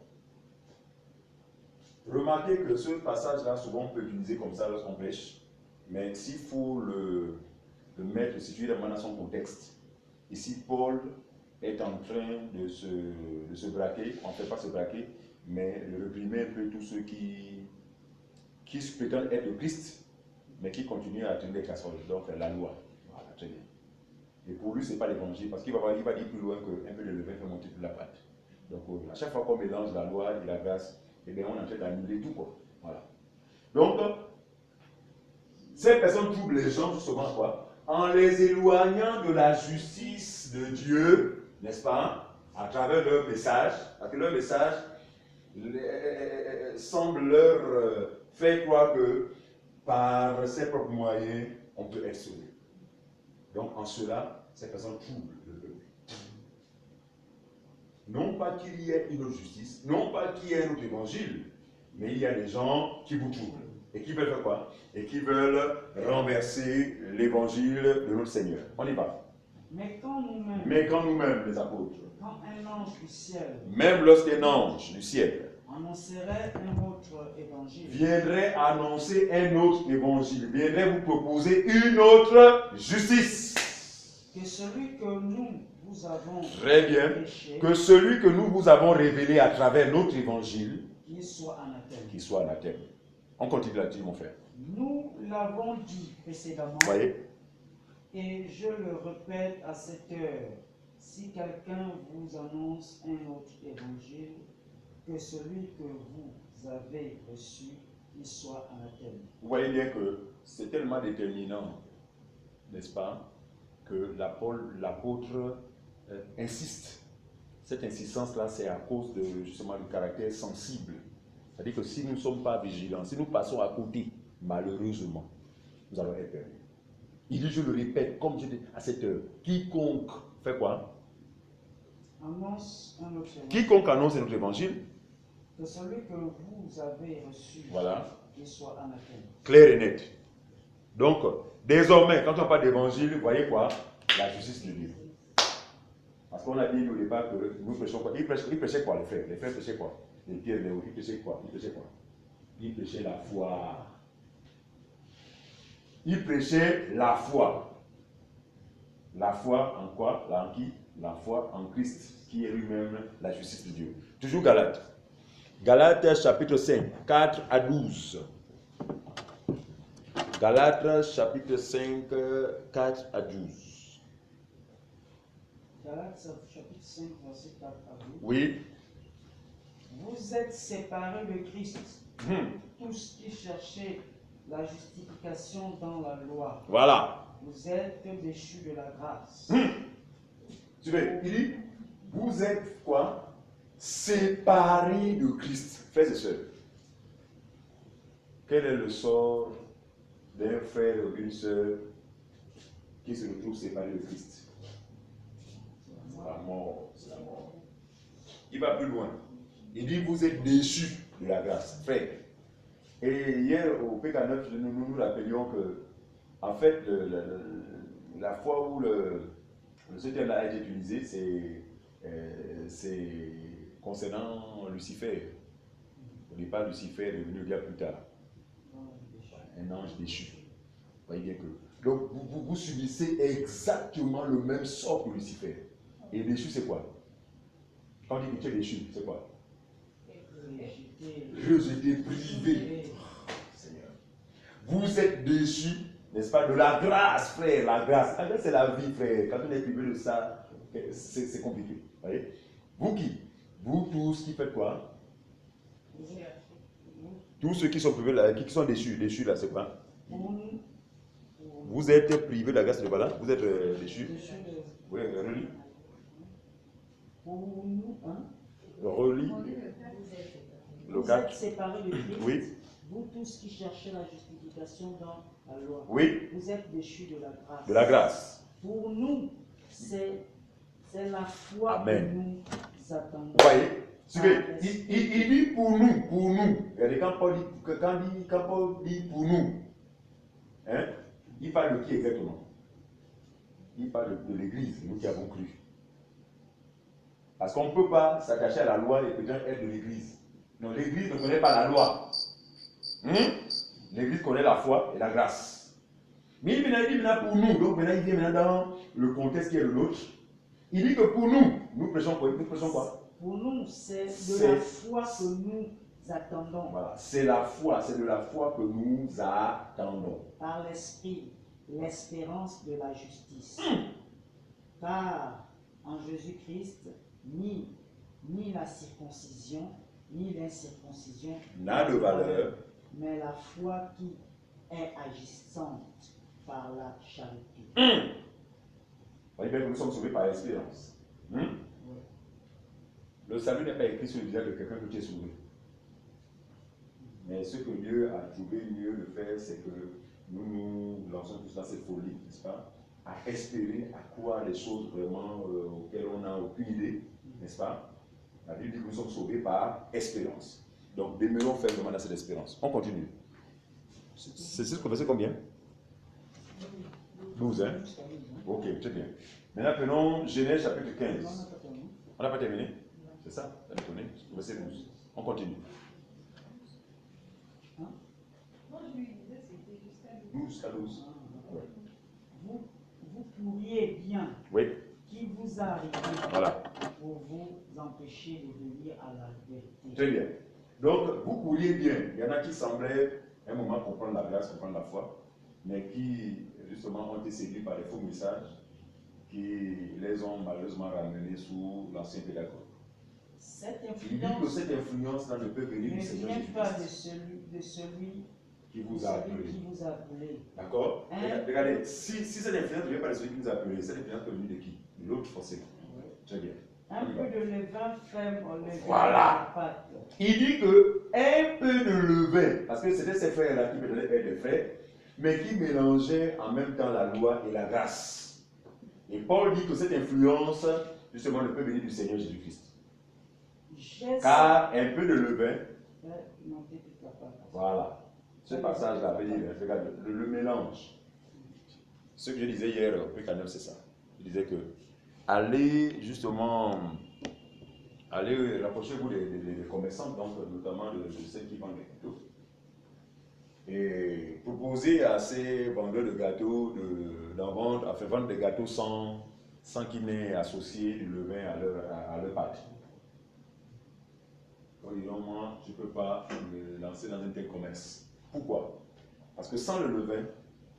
Speaker 1: Remarquez que ce passage-là, souvent on peut l'utiliser comme ça lorsqu'on prêche, mais s'il faut le mettre, situer dans son contexte. Ici, Paul est en train de se braquer, on ne fait pas se braquer, mais de réprimer un peu tous ceux qui se prétendent être de Christ, mais qui continuent à tenir les casseroles, donc la loi. Voilà, très bien. Et pour lui, ce n'est pas l'évangile, parce qu'il va dire plus loin qu'un peu de levain fait monter toute la pâte. Donc, à chaque fois qu'on mélange la loi et la grâce, eh bien, on est en train d'annuler tout, quoi. Voilà. Donc, ces personnes troublent les gens, justement, quoi, en les éloignant de la justice de Dieu, n'est-ce pas, à travers leur message, parce que leur message semble leur faire croire que par ses propres moyens, on peut être sauvé. Donc, en cela, ces personnes troublent le peuple. Non pas qu'il y ait une autre justice, non pas qu'il y ait un autre évangile, mais il y a des gens qui vous troublent. Et qui veulent faire quoi? Et qui veulent renverser l'évangile de notre Seigneur. On y va.
Speaker 3: Mais quand
Speaker 1: nous-mêmes, les apôtres,
Speaker 3: quand un ange du ciel,
Speaker 1: même lorsqu'un ange du ciel
Speaker 3: annoncerait un autre évangile,
Speaker 1: viendrait annoncer un autre évangile, viendrait vous proposer une autre justice,
Speaker 3: que celui que nous vous avons
Speaker 1: très bien,
Speaker 3: prêché,
Speaker 1: que celui que nous vous avons révélé à travers notre évangile,
Speaker 3: qu'il soit anathème.
Speaker 1: Qu'il soit anathème. On continue là-dessus, mon frère.
Speaker 3: Nous l'avons dit précédemment,
Speaker 1: Voyez?
Speaker 3: Et je le répète à cette heure, si quelqu'un vous annonce un autre évangile que celui que vous avez reçu, qu'il soit anathème.
Speaker 1: Vous voyez bien que c'est tellement déterminant, n'est-ce pas, que l'apôtre insiste. Cette insistance-là, c'est à cause de, justement, du caractère sensible. C'est-à-dire que si nous ne sommes pas vigilants, si nous passons à côté, malheureusement, nous allons être perdus. Il dit, je le répète, comme je dis à cette heure, quiconque fait quoi?
Speaker 3: Annonce un autre évangile.
Speaker 1: Quiconque annonce notre évangile,
Speaker 3: que celui que vous avez reçu,
Speaker 1: voilà,
Speaker 3: qu'il soit anathème.
Speaker 1: Clair et net. Donc, désormais, quand on parle d'évangile, vous voyez quoi? La justice de Dieu. Parce qu'on a dit au départ que nous prêchons quoi? Ils prêchaient quoi, les frères? Les frères prêchaient quoi? Les Pierre, les ils prêchaient quoi? Ils prêchaient la foi. Ils prêchaient la foi. La foi en quoi? En qui? La foi en Christ, qui est lui-même la justice de Dieu. Toujours Galates. Galates chapitre 5, 4 à 12. Galates chapitre 5, 4 à 12.
Speaker 3: Galates chapitre 5, verset 4 à 12.
Speaker 1: Oui.
Speaker 3: Vous êtes séparés de Christ, tous qui cherchez la justification dans la loi.
Speaker 1: Voilà.
Speaker 3: Vous êtes déchus de la grâce.
Speaker 1: Tu veux, il dit, vous êtes quoi? Séparés de Christ. Frères et sœurs, quel est le sort d'un frère ou d'une sœur qui se retrouve séparé de Christ? C'est la mort, c'est la mort. Il va plus loin. Il dit, vous êtes déchus de la grâce, frère. Et hier, au PK9, nous rappelions que, en fait, la fois où ce terme-là a été utilisé, c'est concernant Lucifer. Au départ, Lucifer est devenu bien plus tard un ange déchu. Vous voyez bien que. Donc, vous subissez exactement le même sort que Lucifer. Et déchu, c'est quoi? Quand on dit que tu es déchu, c'est quoi? Rejeté, privé. Seigneur. Vous êtes déchu, n'est-ce pas, de la grâce, frère, la grâce. La grâce, c'est la vie, frère. Quand on est privé de ça, c'est compliqué. Vous voyez? Vous qui? Vous tous qui faites quoi? Tous ceux qui sont privés, là, qui sont déchus là, c'est quoi? Vous êtes privés de la grâce de voilà? Vous êtes déchus? Oui, relis.
Speaker 3: Pour nous, hein?
Speaker 1: Relis. Le
Speaker 3: Vous êtes séparés de Christ.
Speaker 1: Oui.
Speaker 3: Vous tous qui cherchez la justification dans la loi.
Speaker 1: Oui.
Speaker 3: Vous êtes déchus de la grâce.
Speaker 1: De la grâce.
Speaker 3: Pour nous, c'est la foi
Speaker 1: Amen.
Speaker 3: que nous attendons.
Speaker 1: Vous voyez? Suivez. Il dit pour nous, pour nous. Et quand Paul dit pour nous, hein, il parle de qui exactement? Il parle de l'Église, nous qui avons cru. Parce qu'on ne peut pas s'attacher à la loi et peut-être être de l'Église. Non, l'Église ne connaît pas la loi. L'Église connaît la foi et la grâce. Mais il dit maintenant pour nous. Donc maintenant il vient dans le contexte qui est le nôtre. Il dit que pour nous, nous prêchons quoi? Nous prêchons quoi?
Speaker 3: Pour nous, c'est de la foi que nous attendons.
Speaker 1: Voilà, c'est la foi, c'est de la foi que nous attendons.
Speaker 3: Par l'Esprit, l'espérance de la justice. Car en Jésus-Christ, ni la circoncision, ni l'incirconcision
Speaker 1: N'a de valeur,
Speaker 3: mais la foi qui est agissante par la charité.
Speaker 1: Vous voyez bien que nous sommes sauvés par l'espérance. Le salut n'est pas écrit sur le visage de quelqu'un que tu es sauvé. Mais ce que Dieu a trouvé mieux de faire, c'est que nous lançons tous dans cette folie, n'est-ce pas? À espérer, à croire les choses vraiment auxquelles on n'a aucune idée, n'est-ce pas? La Bible dit que nous sommes sauvés par espérance. Donc, demeurons fermement dans cette espérance. On continue. C'est ce verset combien? 12, hein? Ok, très bien. Maintenant, prenons Genèse chapitre 15. On n'a pas terminé? C'est ça? Ça me connaît? Verset 12. On continue.
Speaker 2: Moi, je lui disais, c'était jusqu'à
Speaker 1: 12 jusqu'à 12. Ouais.
Speaker 3: Vous pourriez bien,
Speaker 1: Oui.
Speaker 3: qui vous a arrivé
Speaker 1: Voilà.
Speaker 3: pour vous empêcher d'obéir à la vérité.
Speaker 1: Très bien. Donc, vous pourriez bien. Il y en a qui semblaient un moment comprendre la grâce, comprendre la foi, mais qui, justement, ont été séduits par les faux messages qui les ont malheureusement ramenés sous l'ancien pédagogue.
Speaker 3: Cette
Speaker 1: Il dit que
Speaker 3: influence
Speaker 1: cette influence-là ne peut venir
Speaker 3: ne
Speaker 1: du Seigneur
Speaker 3: vient pas de
Speaker 1: Jésus-Christ
Speaker 3: celui
Speaker 1: qui vous a appelé.
Speaker 3: qui vous a appelé.
Speaker 1: D'accord?
Speaker 3: Hein?
Speaker 1: Regardez, si cette influence ne vient pas de celui qui nous a appelé, cette influence peut venir de qui? De l'autre, forcément. Très bien.
Speaker 3: Un peu de levain ferme au levain
Speaker 1: Voilà.
Speaker 3: de la pâte.
Speaker 1: Il dit que un peu de levain, parce que c'était ces frères-là qui me donnaient des frères, mais qui mélangeaient en même temps la loi et la grâce. Et Paul dit que cette influence, justement, ne peut venir du Seigneur Jésus-Christ. Car un peu de levain, voilà. Ce passage-là veut dire, regarde, le mélange. Ce que je disais hier, c'est ça. Je disais que allez justement, allez rapprochez-vous des commerçants, donc notamment de celles qui vendent des gâteaux. Et proposez à ces vendeurs de gâteaux d'en vendre, à faire vendre des gâteaux sans qu'ils n'aient associé du levain à leur pâte. Donc disons, moi, je ne peux pas me lancer dans un tel commerce. Pourquoi? Parce que sans le levain,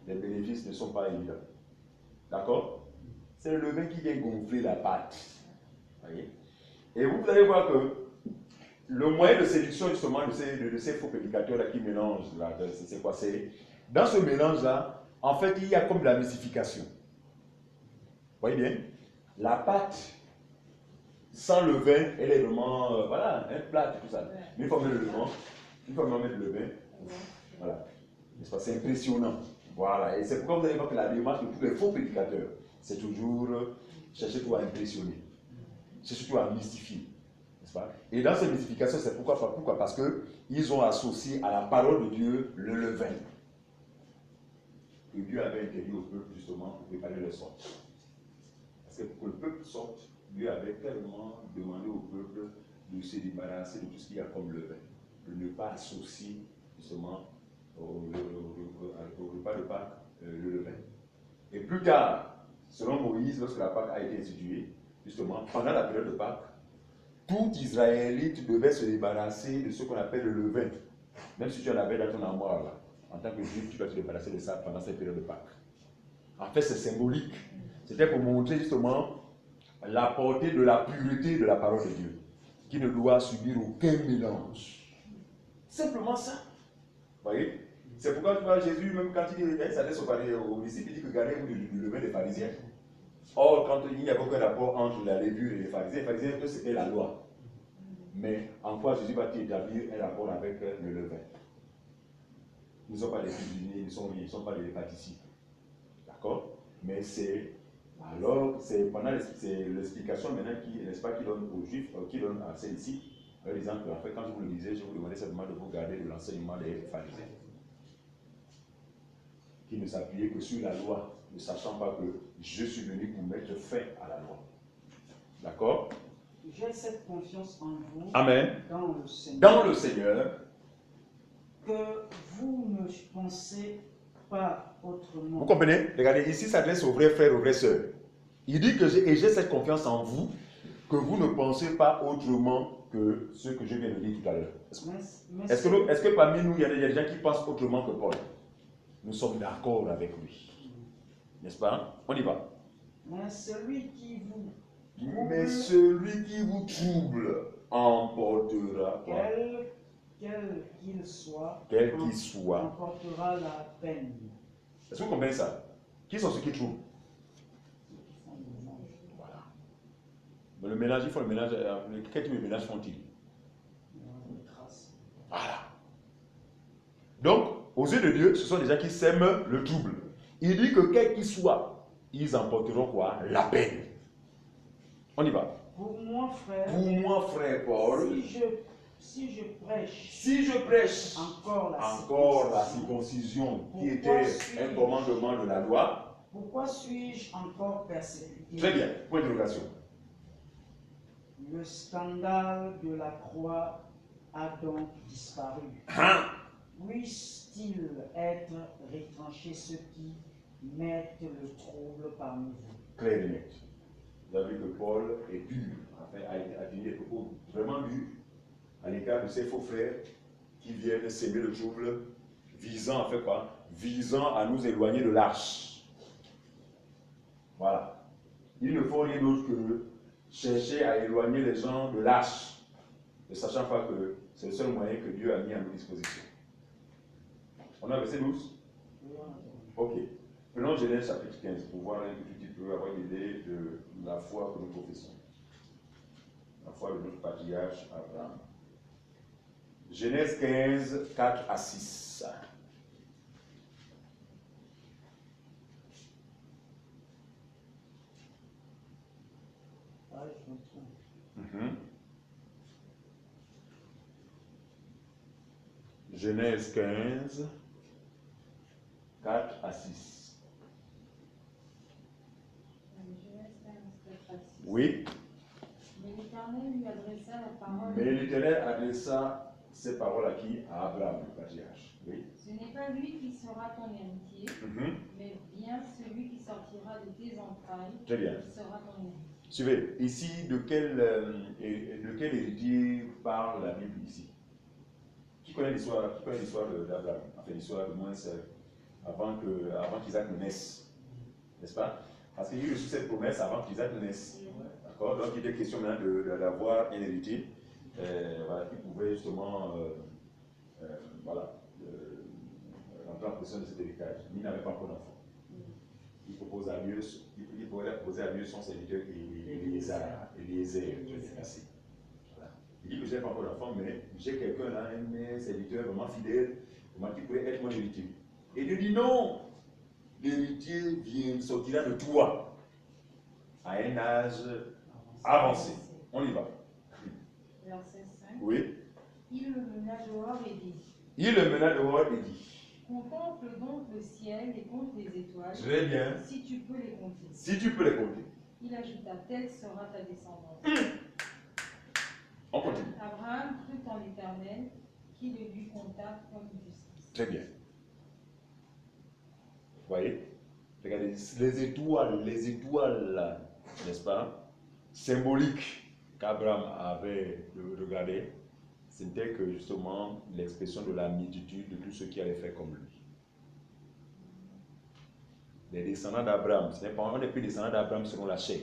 Speaker 1: les bénéfices ne sont pas évidents. D'accord? C'est le levain qui vient gonfler la pâte. Voyez? Et vous allez voir que le moyen de séduction justement de ces faux prédicateurs-là qui mélangent, c'est quoi? C'est dans ce mélange-là, en fait, il y a comme de la mystification. Vous voyez bien? La pâte sans levain, elle est vraiment, voilà, un plat, tout ça. Mais il faut mettre le levain, voilà. C'est impressionnant. Voilà, et c'est pourquoi vous allez voir que la démarche de tous les faux prédicateurs, c'est toujours chercher tout à impressionner, chercher tout à mystifier. Pas? Et dans cette mystification, c'est pourquoi? Parce qu'ils ont associé à la parole de Dieu le levain. Que Dieu avait interdit au peuple justement pour préparer le sort. Parce que pour que le peuple sorte, Dieu avait tellement demandé au peuple de se débarrasser de tout ce qu'il y a comme levain, de ne pas associer justement au repas de Pâques le levain. Et plus tard, selon Moïse, lorsque la Pâque a été instituée, justement, pendant la période de Pâques, tout Israélite devait se débarrasser de ce qu'on appelle le levain. Même si tu en avais dans ton armoire, là, en tant que juif, tu dois te débarrasser de ça pendant cette période de Pâques. En fait, c'est symbolique. C'était pour montrer justement la portée de la pureté de la parole de Dieu, qui ne doit subir aucun mélange. Simplement ça. Vous voyez? C'est pourquoi tu vois Jésus, même quand il s'adresse aux disciples, il dit que gardez-vous du levain des pharisiens. Or, quand il n'y avait aucun rapport entre la levure et les pharisiens, eux, c'était la loi. Mais en quoi Jésus va-t-il établir un rapport avec le levain? Ils ne sont pas des cuisiniers, ils ne sont pas des pâtissiers. D'accord? Mais c'est pendant l'explication maintenant qui donne aux Juifs, qui donne à celle-ci, en disant que en fait, quand je vous le disais, je vous demandais simplement de vous garder de l'enseignement des pharisiens, qui ne s'appuyaient que sur la loi, ne sachant pas que je suis venu pour mettre fin à la loi. D'accord?
Speaker 3: J'ai cette confiance en vous.
Speaker 1: Amen.
Speaker 3: Dans le Seigneur.
Speaker 1: Dans le Seigneur.
Speaker 3: Que vous ne pensez pas autrement.
Speaker 1: Vous comprenez? Regardez, ici, ça s'adresse aux vrais frères, aux vraies sœurs. Il dit que j'ai cette confiance en vous, que vous ne pensez pas autrement que ce que je viens de dire tout à l'heure. Est-ce que parmi nous, il y a des gens qui pensent autrement que Paul? Nous sommes d'accord avec lui. N'est-ce pas? On y va.
Speaker 3: Mais celui qui vous
Speaker 1: trouble emportera quoi?
Speaker 3: Quel qu'il soit, emportera la peine.
Speaker 1: Est-ce que vous comprenez ça? Qui sont ceux qui troublent? Voilà. Mais le ménage, ils font le ménage. Quel type de ménage font-ils? Voilà. Donc, aux yeux de Dieu, ce sont des gens qui sèment le trouble. Il dit que quel qu'il soit, ils emporteront quoi? La peine. On y va.
Speaker 3: Pour moi, frère
Speaker 1: Paul,
Speaker 3: si je prêche
Speaker 1: encore la circoncision qui était un commandement de la loi,
Speaker 3: pourquoi suis-je encore persécuté?
Speaker 1: Très bien, point d'interrogation.
Speaker 3: Le scandale de la croix a donc disparu. Puisse-t-il être retranché ceux qui mettent le trouble parmi vous?
Speaker 1: Clair et net. Vous avez vu que Paul est dur, enfin, a tenu des propos vraiment durs à l'égard de ses faux frères qui viennent s'aimer le trouble, visant à faire quoi? Visant à nous éloigner de l'arche. Voilà. Il ne faut rien d'autre que chercher à éloigner les gens de l'arche, ne sachant pas que c'est le seul moyen que Dieu a mis à nos dispositions. On a verset 12? Ok. Prenons Genèse chapitre 15 pour voir un petit peu, avoir une idée de la foi que nous professons. La foi de notre patriarche Abraham. Genèse 15, 4 à 6. Genèse 15, 4 à 6.
Speaker 2: Genèse 15, 4 à 6.
Speaker 1: Oui.
Speaker 2: Mais l'Éternel lui adressa la parole.
Speaker 1: Mais l'Éternel adressa ces paroles à qui? À Abraham, le patriarche. Oui.
Speaker 2: Ce n'est pas lui qui sera ton héritier, mais bien celui qui sortira de tes entrailles.
Speaker 1: Très bien.
Speaker 2: Qui sera ton héritier.
Speaker 1: Suivez. Ici, de quel héritier parle la Bible ici? Qui connaît l'histoire d'Abraham? Enfin, l'histoire de moins avant qu'Isaac ne naisse. N'est-ce pas? Parce qu'il a reçu cette promesse avant qu'Isaac ne naisse. D'accord? Donc, il était question maintenant d'avoir un héritier. voilà, qui pouvait justement voilà, rentrer en possession de cet héritage. Il n'avait pas encore d'enfant. Il propose à Dieu, il pourrait proposer à Dieu son serviteur Eliezer. Merci. Voilà. Il dit que je n'ai pas encore d'enfant, mais j'ai quelqu'un là, un serviteur vraiment fidèle, qui pourrait être mon héritier. Et Dieu dit non, l'héritier sortira de toi à un âge avancé. On y va.
Speaker 2: Verset 5.
Speaker 1: Oui.
Speaker 2: Il le mena dehors et dit.
Speaker 1: Il le mena dehors et dit.
Speaker 2: Contemple donc le ciel et compte les étoiles.
Speaker 1: Très bien.
Speaker 2: Si tu peux les compter.
Speaker 1: Si tu peux les compter.
Speaker 2: Il ajouta, telle sera ta descendance.
Speaker 1: On continue.
Speaker 2: Abraham crut en l'Éternel, qui le lui compta comme justice.
Speaker 1: Très bien. Vous voyez? Regardez, les étoiles, n'est-ce pas, symboliques qu'Abraham avait regardées, c'était que justement l'expression de la multitude de tous ceux qui allaient faire comme lui. Les descendants d'Abraham, on n'est plus descendants d'Abraham selon la chair,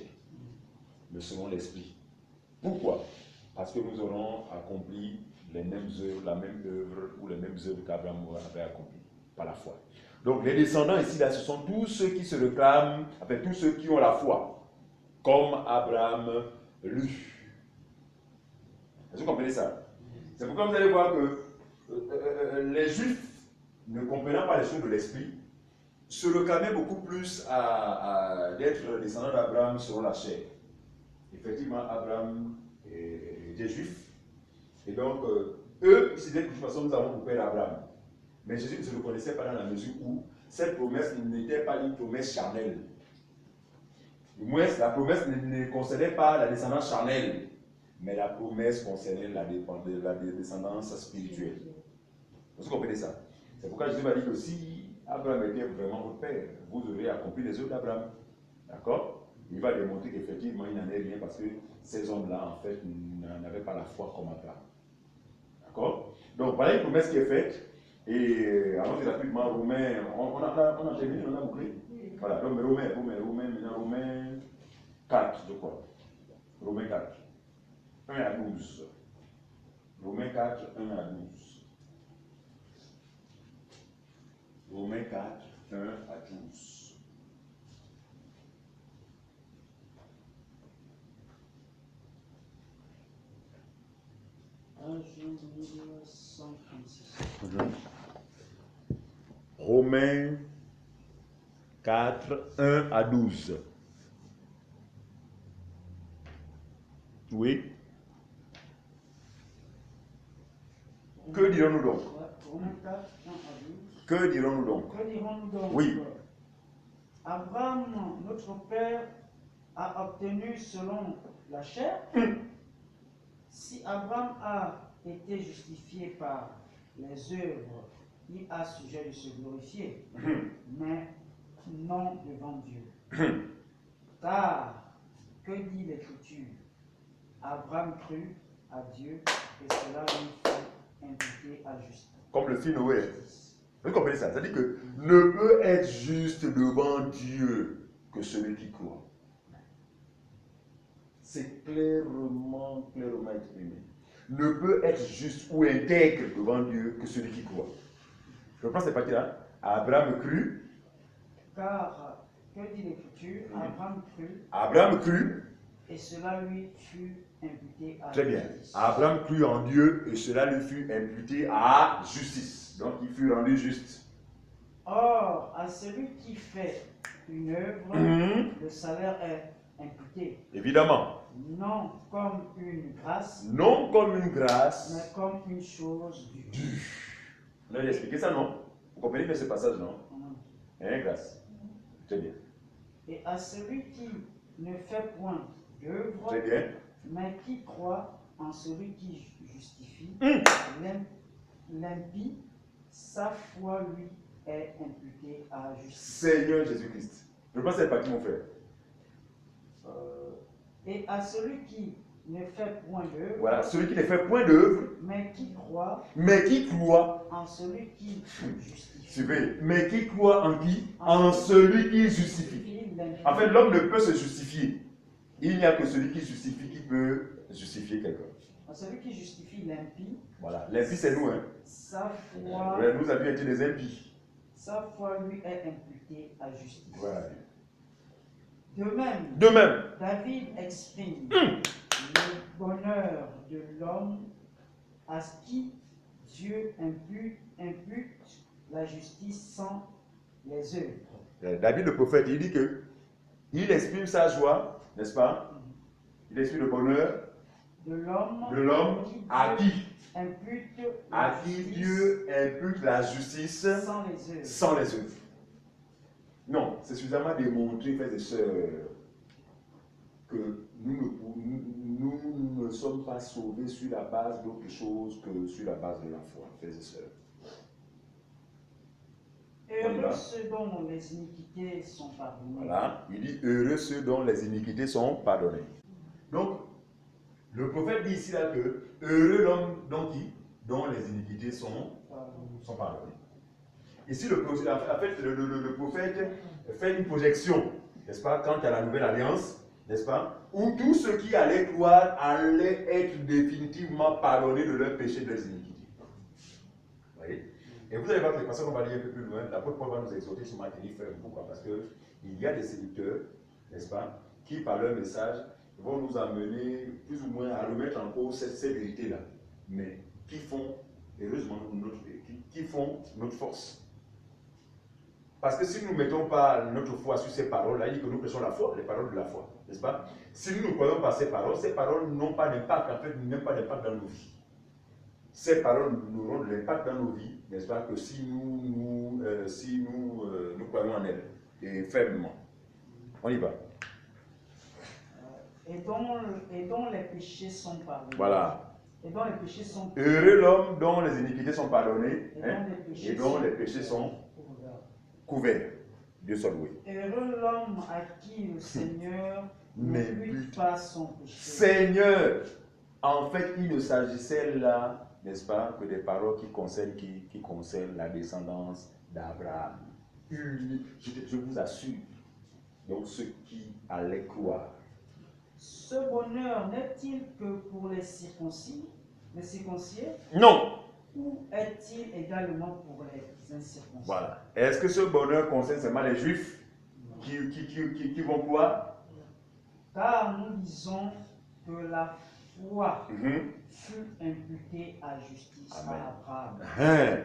Speaker 1: mais selon l'esprit. Pourquoi? Parce que nous aurons accompli les mêmes œuvres, la même œuvre ou les mêmes œuvres qu'Abraham avait accomplies par la foi. Donc les descendants ici, là, ce sont tous ceux qui se réclament, enfin tous ceux qui ont la foi, comme Abraham l'eut. Est-ce que vous comprenez ça? C'est pourquoi vous allez voir que les Juifs, ne comprenant pas les choses de l'esprit, se réclamaient beaucoup plus d'être descendants d'Abraham selon la chair. Effectivement, Abraham était juif, et donc eux, ils se disaient que de toute façon, nous avons pour père Abraham. Mais Jésus ne se reconnaissait pas dans la mesure où cette promesse n'était pas une promesse charnelle. Du moins, la promesse ne concernait pas la descendance charnelle, mais la promesse concernait la descendance spirituelle. Vous comprenez ça? C'est pourquoi Jésus m'a dit que si Abraham était vraiment votre père, vous aurez accompli les œuvres d'Abraham. D'accord? Il va démontrer qu'effectivement, il n'en est rien parce que ces hommes-là, en fait, n'avaient pas la foi comme Abraham. D'accord? Donc, voilà une promesse qui est faite. Et allons rapidement, Romains, on a terminé, on a bouclé. Voilà, donc Romains 4, je crois. Romains 4, 1 à 12. Romains 4, 1 à 12. Romains 4, 1 à 12. Romains 4, 1 à 12. Oui. Que dirons-nous donc? Que dirons-nous donc? Oui.
Speaker 3: Abraham, notre père, a obtenu selon la chair. Si Abraham a été justifié par les œuvres, il a sujet de se glorifier, mais non devant Dieu. Car, que dit l'Écriture? Abraham crut à Dieu et cela lui fut imputé à justice.
Speaker 1: Comme le film Noé. Vous comprenez ça? C'est-à-dire que ne peut être juste devant Dieu que celui qui croit. C'est clairement exprimé. Ne peut être juste ou intègre devant Dieu que celui qui croit. Je reprends cette partie-là. Abraham crut.
Speaker 3: Car, que dit l'Écriture? Abraham crut.
Speaker 1: Abraham crut.
Speaker 3: Et cela lui fut imputé à justice.
Speaker 1: Très bien. Abraham crut en Dieu et cela lui fut imputé à justice. Donc il fut rendu juste.
Speaker 3: Or, à celui qui fait une œuvre, le salaire est imputé.
Speaker 1: Évidemment.
Speaker 3: Non comme une grâce.
Speaker 1: Non comme une grâce.
Speaker 3: Mais comme une chose due.
Speaker 1: On a expliqué ça, non? Vous comprenez bien ce passage, non? Hein, grâce. Très bien.
Speaker 3: Et à celui qui ne fait point d'œuvre,
Speaker 1: très bien,
Speaker 3: mais qui croit en celui qui justifie, l'impie, sa foi lui est imputée à justice.
Speaker 1: Seigneur Jésus-Christ. Je pense que c'est parti, mon frère.
Speaker 3: Et à celui qui ne fait point d'œuvre.
Speaker 1: Voilà, celui qui ne fait point d'œuvre.
Speaker 3: Mais qui croit.
Speaker 1: En
Speaker 3: celui qui justifie.
Speaker 1: Suivez. Mais qui croit en qui? En celui qui justifie. En fait, l'homme ne peut se justifier. Il n'y a que celui qui justifie qui peut justifier quelqu'un.
Speaker 3: Celui qui justifie l'impie.
Speaker 1: Voilà. L'impie, c'est nous. Hein.
Speaker 3: Sa foi,
Speaker 1: Nous avions été des impies.
Speaker 3: sa foi lui est imputée à justice.
Speaker 1: Voilà.
Speaker 3: De même, David exprime le bonheur de l'homme à qui Dieu impute la justice sans les œuvres.
Speaker 1: David le prophète, il dit que il exprime sa joie, n'est-ce pas? Il exprime le bonheur
Speaker 3: de l'homme
Speaker 1: à qui
Speaker 3: impute
Speaker 1: Dieu impute la justice sans les œuvres. Non, c'est suffisamment démontré, frères et sœurs, que nous ne sommes pas sauvés sur la base d'autre chose que sur la base de la foi, frères et sœurs.
Speaker 3: Heureux ceux dont les iniquités sont pardonnées.
Speaker 1: Voilà, il dit heureux ceux dont les iniquités sont pardonnées. Donc, le prophète dit ici là que heureux l'homme dont les iniquités sont pardonnées. Ici, le prophète fait une projection, n'est-ce pas, quant à la nouvelle alliance, n'est-ce pas, où tous ceux qui allaient croire allaient être définitivement pardonnés de leurs péchés, de leurs iniquités. Vous voyez? Et vous allez voir que les personnes qu'on va lire un peu plus loin, l'apôtre Paul va nous exhorter sur maintenir ferme. Pourquoi? Parce qu'il y a des séducteurs, n'est-ce pas, qui par leur message vont nous amener plus ou moins à remettre en cause cette vérité-là, mais qui font, heureusement, qui font notre force. Parce que si nous ne mettons pas notre foi sur ces paroles-là, il dit que nous prêchons la foi, les paroles de la foi, n'est-ce pas? Si nous ne croyons pas ces paroles n'ont pas d'impact, en fait, n'ont pas d'impact dans nos vies. Ces paroles n'auront de l'impact dans nos vies, n'est-ce pas, que si nous croyons en elles, et fermement. On y va.
Speaker 3: Et dont les péchés sont pardonnés.
Speaker 1: Voilà.
Speaker 3: Et dont les péchés sont
Speaker 1: heureux l'homme dont les iniquités sont pardonnées,
Speaker 3: et dont les péchés
Speaker 1: sont couverts. Dieu soit loué.
Speaker 3: Heureux l'homme à qui le Seigneur n'impute pas son péché.
Speaker 1: Seigneur, en fait, il ne s'agissait là, n'est-ce pas, que des paroles qui concernent la descendance d'Abraham. Je vous assure, donc ceux qui allaient croire.
Speaker 3: Ce bonheur n'est-il que pour les circoncis,
Speaker 1: Non.
Speaker 3: Ou est-il également pour les incirconcis?
Speaker 1: Voilà. Est-ce que ce bonheur concerne seulement les Juifs qui vont croire?
Speaker 3: Car nous disons que la foi fut imputée à justice à Abraham.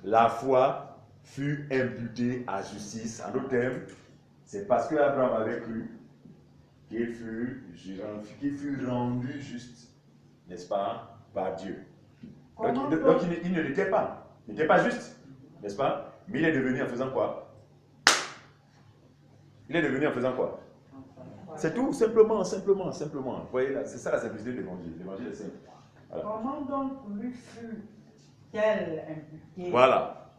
Speaker 1: La foi fut imputée à justice. En d'autres termes, c'est parce que Abraham avait cru qu'il fut rendu juste, n'est-ce pas, par Dieu. Donc il ne l'était pas. Il n'était pas juste, n'est-ce pas? Mais il est devenu en faisant quoi? Il est devenu en faisant quoi? C'est tout, simplement. Vous voyez là, c'est ça la simplicité de l'évangile. L'évangile est simple. Voilà.
Speaker 3: Comment donc lui fut-elle imputée?
Speaker 1: Voilà.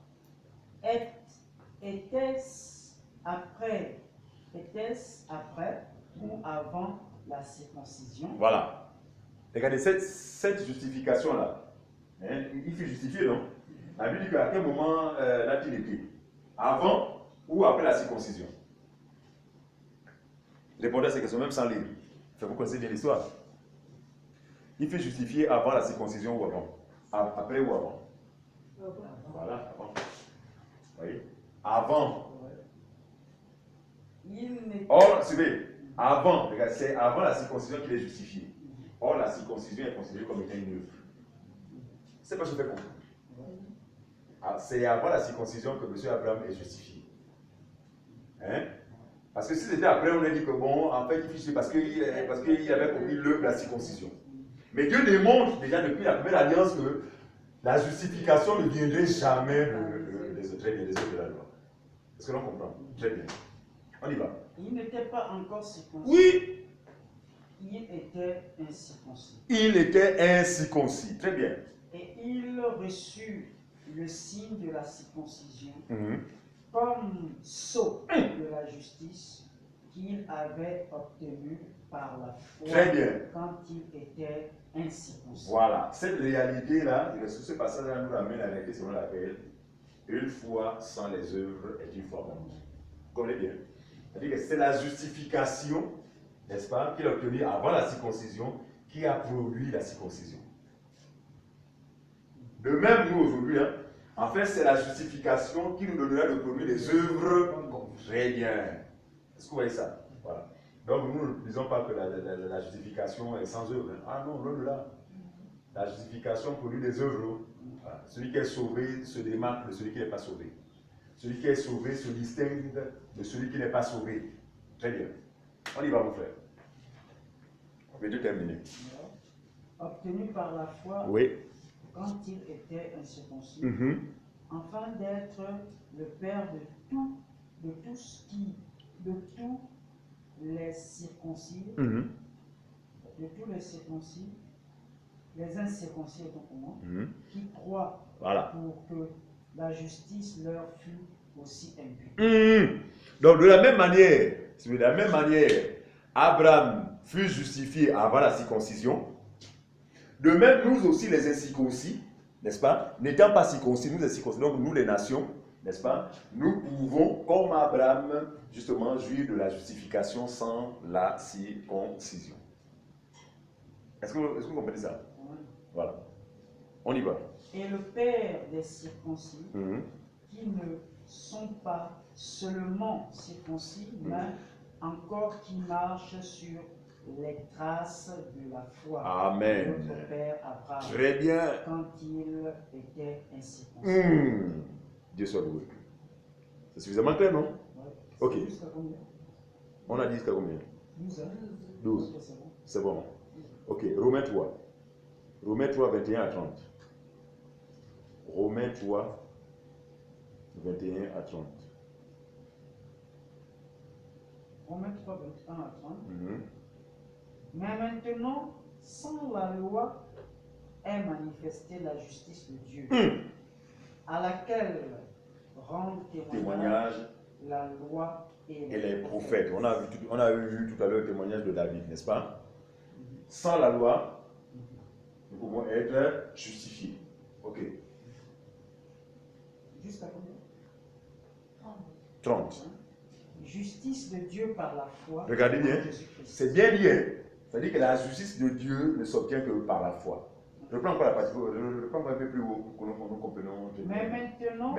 Speaker 3: Était-ce après ou avant la circoncision?
Speaker 1: Voilà. Regardez, cette justification-là, hein, il fut justifié, non? La Bible dit qu'à quel moment l'a-t-il été? Avant ou après la circoncision? Répondez à ces questions même sans lire. Vous connaissez bien l'histoire. Il fut justifié avant la circoncision ou avant? Après ou avant? Voilà, avant. Vous voyez? Avant. Or, suivez, avant, regardez, c'est avant la circoncision qu'il est justifié. Or, la circoncision est considérée comme étant une œuvre. C'est pas ce que je fais comprendre. C'est avant la circoncision que M. Abraham est justifié. Hein? Parce que si c'était après, on a dit que bon, en fait, il fichait parce qu'il avait commis l'œuvre de la circoncision. Mais Dieu démontre déjà depuis la première alliance que la justification ne viendrait jamais des œuvres de la loi. Est-ce que l'on comprend? Très bien. On y va.
Speaker 3: Il n'était pas encore circoncis.
Speaker 1: Oui.
Speaker 3: Il était incirconcis.
Speaker 1: Il était incirconcis. Très bien.
Speaker 3: Et il reçut le signe de la circoncision comme sceau de la justice qu'il avait obtenu par la foi.
Speaker 1: Très bien.
Speaker 3: Quand il était incirconcis.
Speaker 1: Voilà. Cette réalité-là, ce passage-là nous ramène à la question selon laquelle une foi sans les œuvres est une foi morte. Vous comprenez bien? C'est-à-dire que c'est la justification, n'est-ce pas, qu'il a obtenue avant la circoncision qui a produit la circoncision. De même, nous aujourd'hui, hein, en fait, c'est la justification qui nous donnera de produire les œuvres. Très bien. Est-ce que vous voyez ça? Voilà. Donc, nous ne disons pas que la justification est sans œuvre. Hein. Ah non, loin de là. La justification produit des œuvres. Voilà. Celui qui est sauvé se démarque de celui qui n'est pas sauvé. Celui qui est sauvé se distingue de celui qui n'est pas sauvé. Très bien. On y va, mon frère. On va terminer.
Speaker 3: Obtenu par la foi,
Speaker 1: oui,
Speaker 3: quand il était incirconcis,
Speaker 1: afin
Speaker 3: d'être le père de tous les circoncis, de tous les circoncis, les incirconcis autant pour moi, qui croient,
Speaker 1: voilà,
Speaker 3: pour que la justice leur fût aussi imputée.
Speaker 1: Donc de la même manière, Abraham fut justifié avant la circoncision. De même, nous aussi les incirconcis, n'est-ce pas? N'étant pas circoncis, nous les circoncis, donc nous les nations, n'est-ce pas? Nous pouvons, comme Abraham, justement, jouir de la justification sans la circoncision. Est-ce que vous comprenez ça?
Speaker 3: Oui.
Speaker 1: Voilà. On y va.
Speaker 3: Et le père des circoncis, qui ne sont pas seulement circoncis, mais encore qui marchent sur les traces de la foi.
Speaker 1: Amen.
Speaker 3: De notre père Abraham.
Speaker 1: Très bien.
Speaker 3: Quand il était incirconcis.
Speaker 1: Dieu soit loué. C'est suffisamment clair, non?
Speaker 3: Ouais.
Speaker 1: Ok.
Speaker 3: Jusqu'à combien?
Speaker 1: On a dit jusqu'à combien?
Speaker 3: 12.
Speaker 1: 12. C'est bon. Ok. Romains 3. Romains 3, 21 à 30. Romains 3, 21 à 30.
Speaker 3: Romains 3, 21 à 30. Mais maintenant, sans la loi, est manifestée la justice de Dieu, à laquelle rendent témoignage la loi et
Speaker 1: les prophètes. On a vu tout à l'heure le témoignage de David, n'est-ce pas? Sans la loi, nous pouvons être justifiés. Ok.
Speaker 3: Jusqu'à combien?
Speaker 1: 30.
Speaker 3: Justice de Dieu par la foi.
Speaker 1: Regardez bien, c'est bien lié. C'est-à-dire que la justice de Dieu ne s'obtient que par la foi. Je prends encore la partie, je prends un peu plus haut pour que nous comprenions.
Speaker 3: Mais maintenant,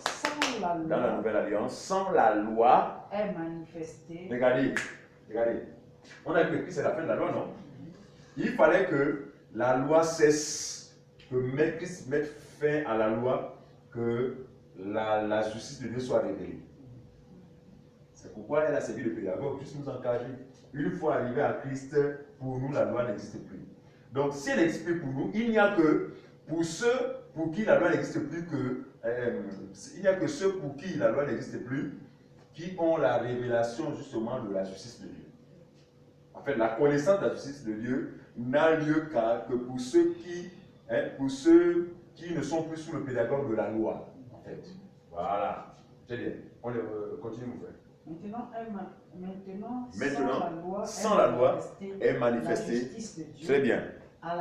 Speaker 3: sans la loi,
Speaker 1: dans la nouvelle alliance, sans la loi,
Speaker 3: est manifestée.
Speaker 1: Regardez. On a vu que c'est la fin de la loi, non? Il fallait que la loi cesse, que Christ mette fin à la loi, que la justice de Dieu soit révélée. C'est pourquoi elle a servi de pédagogue, juste nous encadrer. Une fois arrivé à Christ, pour nous, la loi n'existe plus. Donc, si elle n'existe plus pour nous, il n'y a que pour ceux pour qui la loi n'existe plus il n'y a que ceux pour qui la loi n'existe plus qui ont la révélation justement de la justice de Dieu. En fait, la connaissance de la justice de Dieu n'a lieu que pour ceux qui ne sont plus sous le pédagogue de la loi. En fait. Voilà. Très bien. On continue, mon frère.
Speaker 3: Maintenant,
Speaker 1: sans la loi est manifestée,
Speaker 3: la justice de Dieu,
Speaker 1: très bien,
Speaker 3: à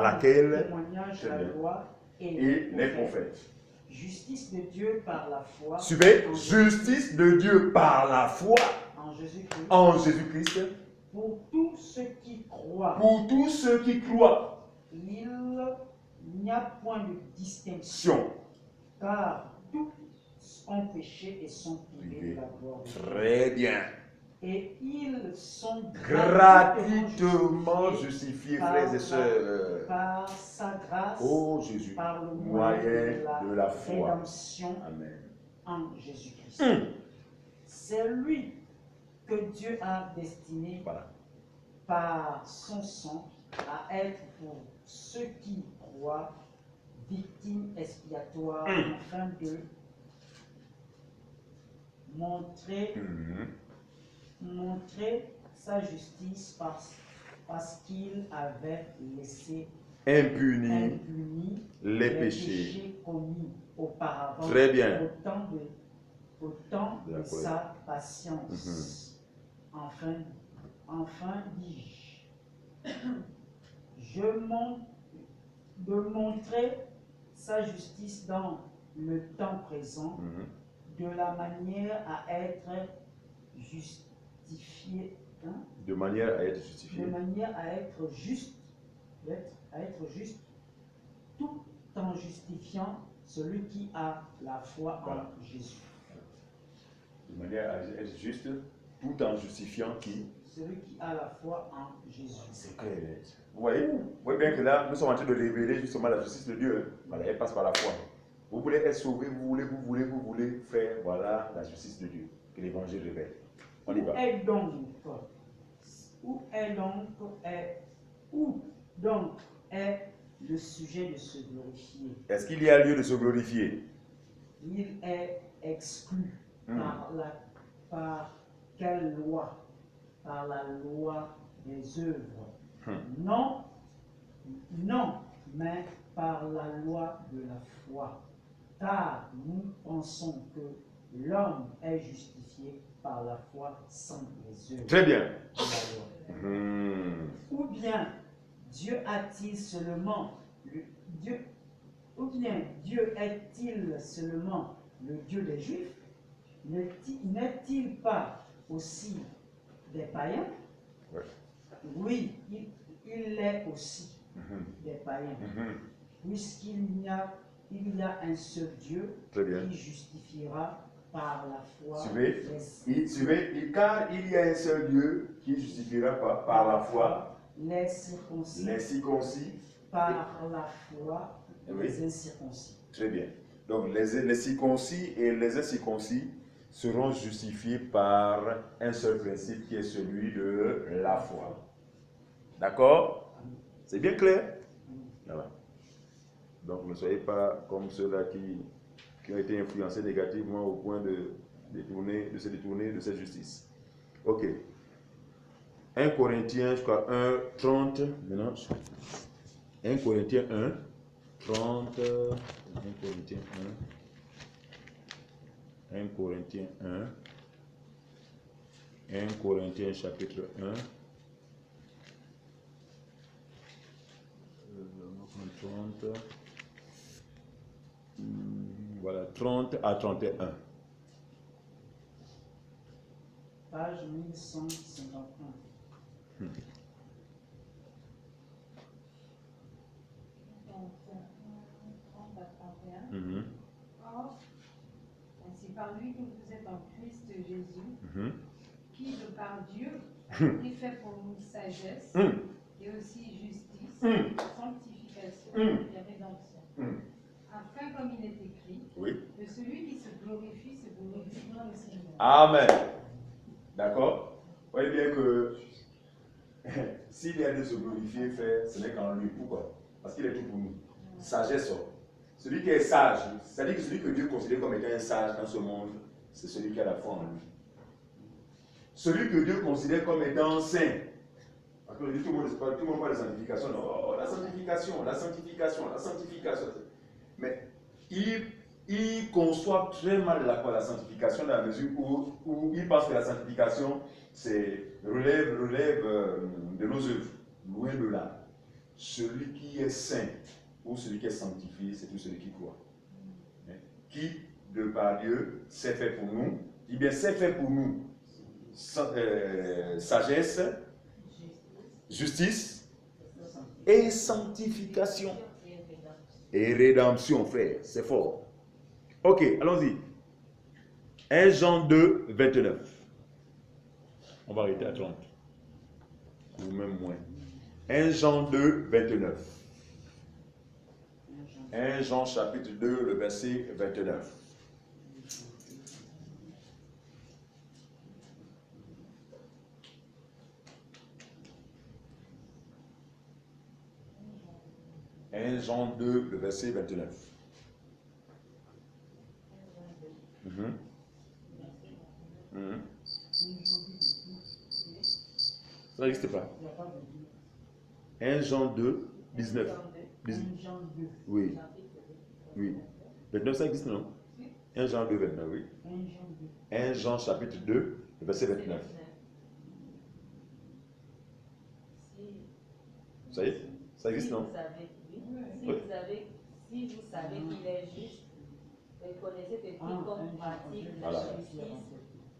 Speaker 3: laquelle témoignage la loi
Speaker 1: et les prophètes.
Speaker 3: Justice de Dieu par la foi.
Speaker 1: Super. Justice de Dieu par la foi en Jésus-Christ.
Speaker 3: Pour tous ceux qui croient.
Speaker 1: Pour tous ceux qui croient.
Speaker 3: Il n'y a point de distinction. Car tous ont péché et sont privés de la gloire de Dieu.
Speaker 1: Très bien.
Speaker 3: Et ils sont
Speaker 1: gratuitement justifiés, frères et sœurs,
Speaker 3: par sa grâce,
Speaker 1: Jésus,
Speaker 3: par le
Speaker 1: moyen de la foi.
Speaker 3: Rédemption.
Speaker 1: Amen.
Speaker 3: En Jésus-Christ. C'est lui que Dieu a destiné par son sang à être pour ceux qui croient victime expiatoire afin de montrer sa justice parce qu'il avait laissé impunis les péchés commis auparavant.
Speaker 1: Très bien.
Speaker 3: Au temps de sa patience. Enfin dis-je, de montrer sa justice dans le temps présent, de la manière à être justifié hein,
Speaker 1: De manière à être justifié.
Speaker 3: de manière à être juste, tout en justifiant celui qui a la foi
Speaker 1: Voilà.
Speaker 3: en Jésus.
Speaker 1: De manière à être juste, tout en justifiant qui?
Speaker 3: Celui qui a la foi en Jésus.
Speaker 1: C'est clair. Vous voyez bien que là, nous sommes en train de révéler justement la justice de Dieu. Voilà, elle passe par la foi. Vous voulez être sauvé, vous voulez faire, voilà la justice de Dieu que l'évangile révèle. On y va.
Speaker 3: Où donc est le sujet de se glorifier?
Speaker 1: Est-ce qu'il y a lieu de se glorifier?
Speaker 3: Il est exclu par quelle loi? Par la loi des œuvres. Non, mais par la loi de la foi. Car nous pensons que l'homme est justifié par la foi sans les œuvres.
Speaker 1: Très bien.
Speaker 3: De la loi. Ou bien Dieu est-il seulement le Dieu des Juifs? N'est-il pas aussi des païens?
Speaker 1: Ouais.
Speaker 3: Oui, il est aussi des païens. Puisqu'il y a un seul Dieu qui justifiera par la foi.
Speaker 1: Car il y a un seul Dieu qui justifiera par la foi
Speaker 3: les circoncis, par la foi les incirconcis.
Speaker 1: Très bien. Donc les circoncis et les incirconcis seront justifiés par un seul principe qui est celui de la foi. D'accord? C'est bien clair? Voilà. Donc ne soyez pas comme ceux-là qui ont été influencés négativement au point de se détourner de cette justice. Ok. 1 Corinthiens, je crois, 1, 30. Maintenant, 1 Corinthiens 1, 30. 1 Corinthiens 1. 1 Corinthiens 1. 1 Corinthiens chapitre 1. 30. Voilà, 30 à 31.
Speaker 3: Page 1151.
Speaker 2: Donc, 30 à 31. Or, c'est par lui que vous êtes en Christ Jésus, qui, de par Dieu, est fait pour nous sagesse et aussi justice, sanctification et rédemption. Afin, comme il est écrit, que celui qui se glorifie dans le Seigneur.
Speaker 1: Amen. D'accord? Vous voyez bien que s'il y a de se glorifier, faire, ce n'est qu'en lui. Pourquoi? Parce qu'il est tout pour nous. Sagesse. Celui qui est sage, c'est-à-dire que celui que Dieu considère comme étant un sage dans ce monde, c'est celui qui a la foi en lui. Celui que Dieu considère comme étant saint, parce que tout le monde parle de sanctification, non, la sanctification. Mais il conçoit très mal la sanctification dans la mesure où il pense que la sanctification relève de nos œuvres. Loin de là. Celui qui est saint ou celui qui est sanctifié, c'est tout celui qui croit. Qui, de par Dieu, s'est fait pour nous. Eh bien, c'est fait pour nous sagesse, justice et sanctification. Et rédemption, frère, c'est fort. Ok, allons-y. 1 Jean 2, 29. On va arrêter à 30. Ou même moins. 1 Jean 2, 29. 1 Jean chapitre 2, le verset 29. Jean 2, le verset 29. Ça n'existe pas. 1 Jean 2, 19.
Speaker 3: 1 Jean 2.
Speaker 1: Oui. Oui. 29, ça existe, non? 1 Jean 2, 29, oui. 1 Jean chapitre 2, le verset 29. Ça y est? Ça existe, non?
Speaker 4: Si vous savez qu'il est juste, reconnaissez que quiconque pratique la justice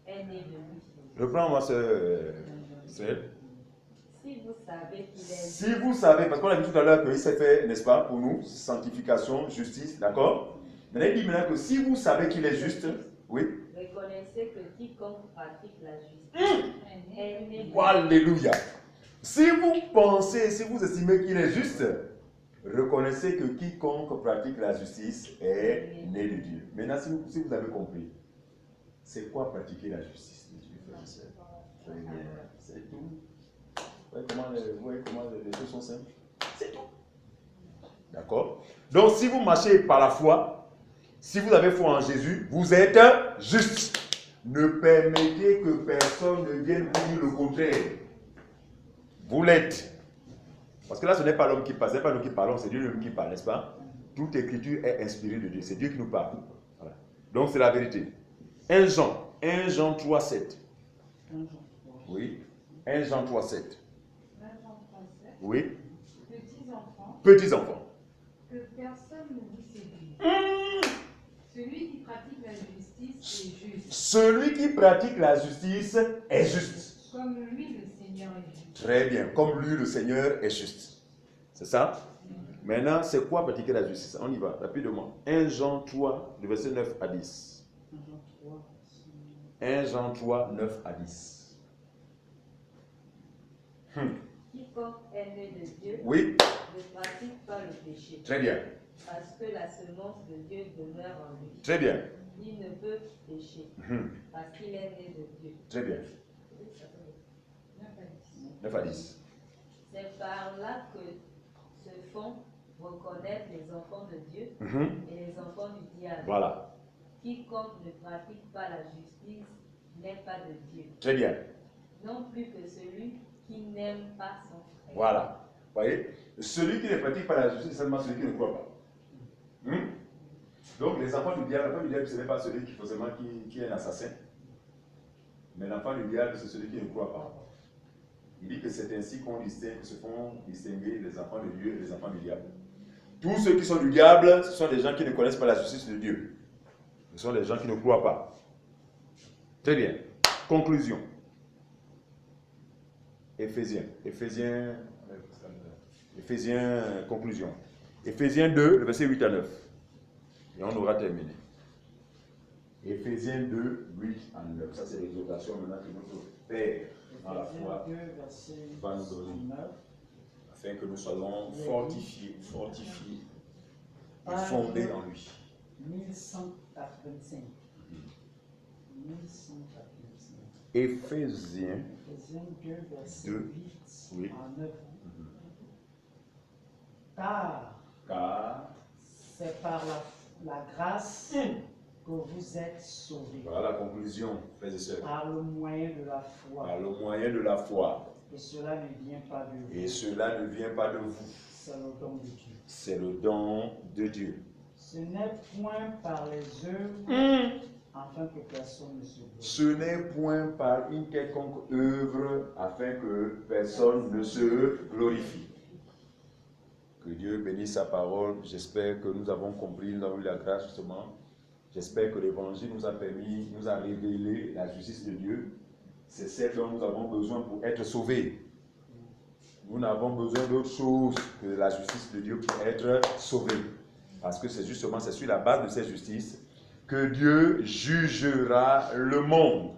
Speaker 4: est né de lui.
Speaker 1: Reprends-moi ce C'est
Speaker 4: Si vous savez qu'il est
Speaker 1: si vous savez, parce qu'on a vu tout à l'heure qu'il s'est fait, n'est-ce pas, pour nous, sanctification, justice, d'accord? Maintenant, il dit maintenant que si vous savez qu'il est juste, oui.
Speaker 4: reconnaissez que quiconque pratique la justice est né de
Speaker 1: Alléluia. Si vous pensez, si vous estimez qu'il est juste, reconnaissez que quiconque pratique la justice est né de Dieu. Maintenant, si vous avez compris, c'est quoi pratiquer la justice de Dieu, frères et sœurs? Très bien, c'est tout. Vous voyez comment les choses sont simples? C'est tout. D'accord? Donc, si vous marchez par la foi, si vous avez foi en Jésus, vous êtes juste. Ne permettez que personne ne vienne vous dire le contraire. Vous l'êtes. Parce que là, ce n'est pas l'homme qui parle, ce n'est pas nous qui parlons, c'est Dieu lui-même qui parle, n'est-ce pas? Toute écriture est inspirée de Dieu, c'est Dieu qui nous parle. Voilà. Donc, c'est la vérité. 1 Jean 3, 7. Oui. 1 Jean 3, 7. Oui. Petits enfants.
Speaker 2: Que personne ne vous séduise. Celui qui pratique la justice est juste.
Speaker 1: Celui qui pratique la justice est juste.
Speaker 2: Comme lui, le Seigneur est juste.
Speaker 1: Très bien. Comme lui, le Seigneur est juste. C'est ça? Maintenant, c'est quoi pratiquer la justice? On y va, rapidement. 1 Jean 3, du verset 9 à 10. 1 Jean 3, 9 à 10.
Speaker 4: quiconque est né de Dieu
Speaker 1: Oui.
Speaker 4: ne pratique pas le péché.
Speaker 1: Très bien.
Speaker 4: Parce que la semence de Dieu demeure en lui.
Speaker 1: Très bien.
Speaker 4: Il ne peut pécher parce qu'il est né de Dieu.
Speaker 1: Très bien. 9 à 10.
Speaker 4: C'est par là que se font reconnaître les enfants de Dieu et les enfants du diable.
Speaker 1: Voilà.
Speaker 4: Quiconque ne pratique pas la justice n'est pas de Dieu.
Speaker 1: Très bien.
Speaker 4: Non plus que celui qui n'aime pas son frère.
Speaker 1: Voilà. Vous voyez? Celui qui ne pratique pas la justice, c'est seulement celui qui ne croit pas. Donc, les enfants du diable, l'enfant du diable, ce n'est pas celui qui, forcément, qui est un assassin. Mais l'enfant du diable, c'est celui qui ne croit pas. Il dit que c'est ainsi qu'on distingue, se font distinguer les enfants de Dieu et les enfants du diable. Tous ceux qui sont du diable, ce sont des gens qui ne connaissent pas la justice de Dieu. Ce sont des gens qui ne croient pas. Très bien. Conclusion. Éphésiens, conclusion. Éphésiens 2, le verset 8 à 9. Et on aura terminé. Éphésiens 2, 8 à 9. Ça, c'est l'exhortation maintenant que notre Père, dans la foi, va nous donner. Afin que nous soyons fortifiés et fondés en lui.
Speaker 3: 1185. 1185.
Speaker 1: Éphésiens
Speaker 3: 2, verset
Speaker 1: 2,
Speaker 3: 8
Speaker 1: oui.
Speaker 3: à 9. Car c'est par la grâce que vous êtes sauvés.
Speaker 1: Voilà la conclusion, frères et sœurs.
Speaker 3: Par le moyen de la foi.
Speaker 1: Par le moyen de la foi.
Speaker 3: Et cela ne vient pas de vous.
Speaker 1: Et cela ne vient pas de vous.
Speaker 3: C'est le don de Dieu.
Speaker 1: C'est le don de Dieu.
Speaker 3: Ce n'est point par les œuvres, afin que personne ne se glorie.
Speaker 1: Ce n'est point par une quelconque œuvre afin que personne ne se glorifie. Que Dieu bénisse sa parole. J'espère que nous avons compris, nous avons eu la grâce justement. J'espère que l'évangile nous a permis, nous a révélé la justice de Dieu. C'est celle dont nous avons besoin pour être sauvés. Nous n'avons besoin d'autre chose que la justice de Dieu pour être sauvés. Parce que c'est justement, c'est sur la base de cette justice que Dieu jugera le monde.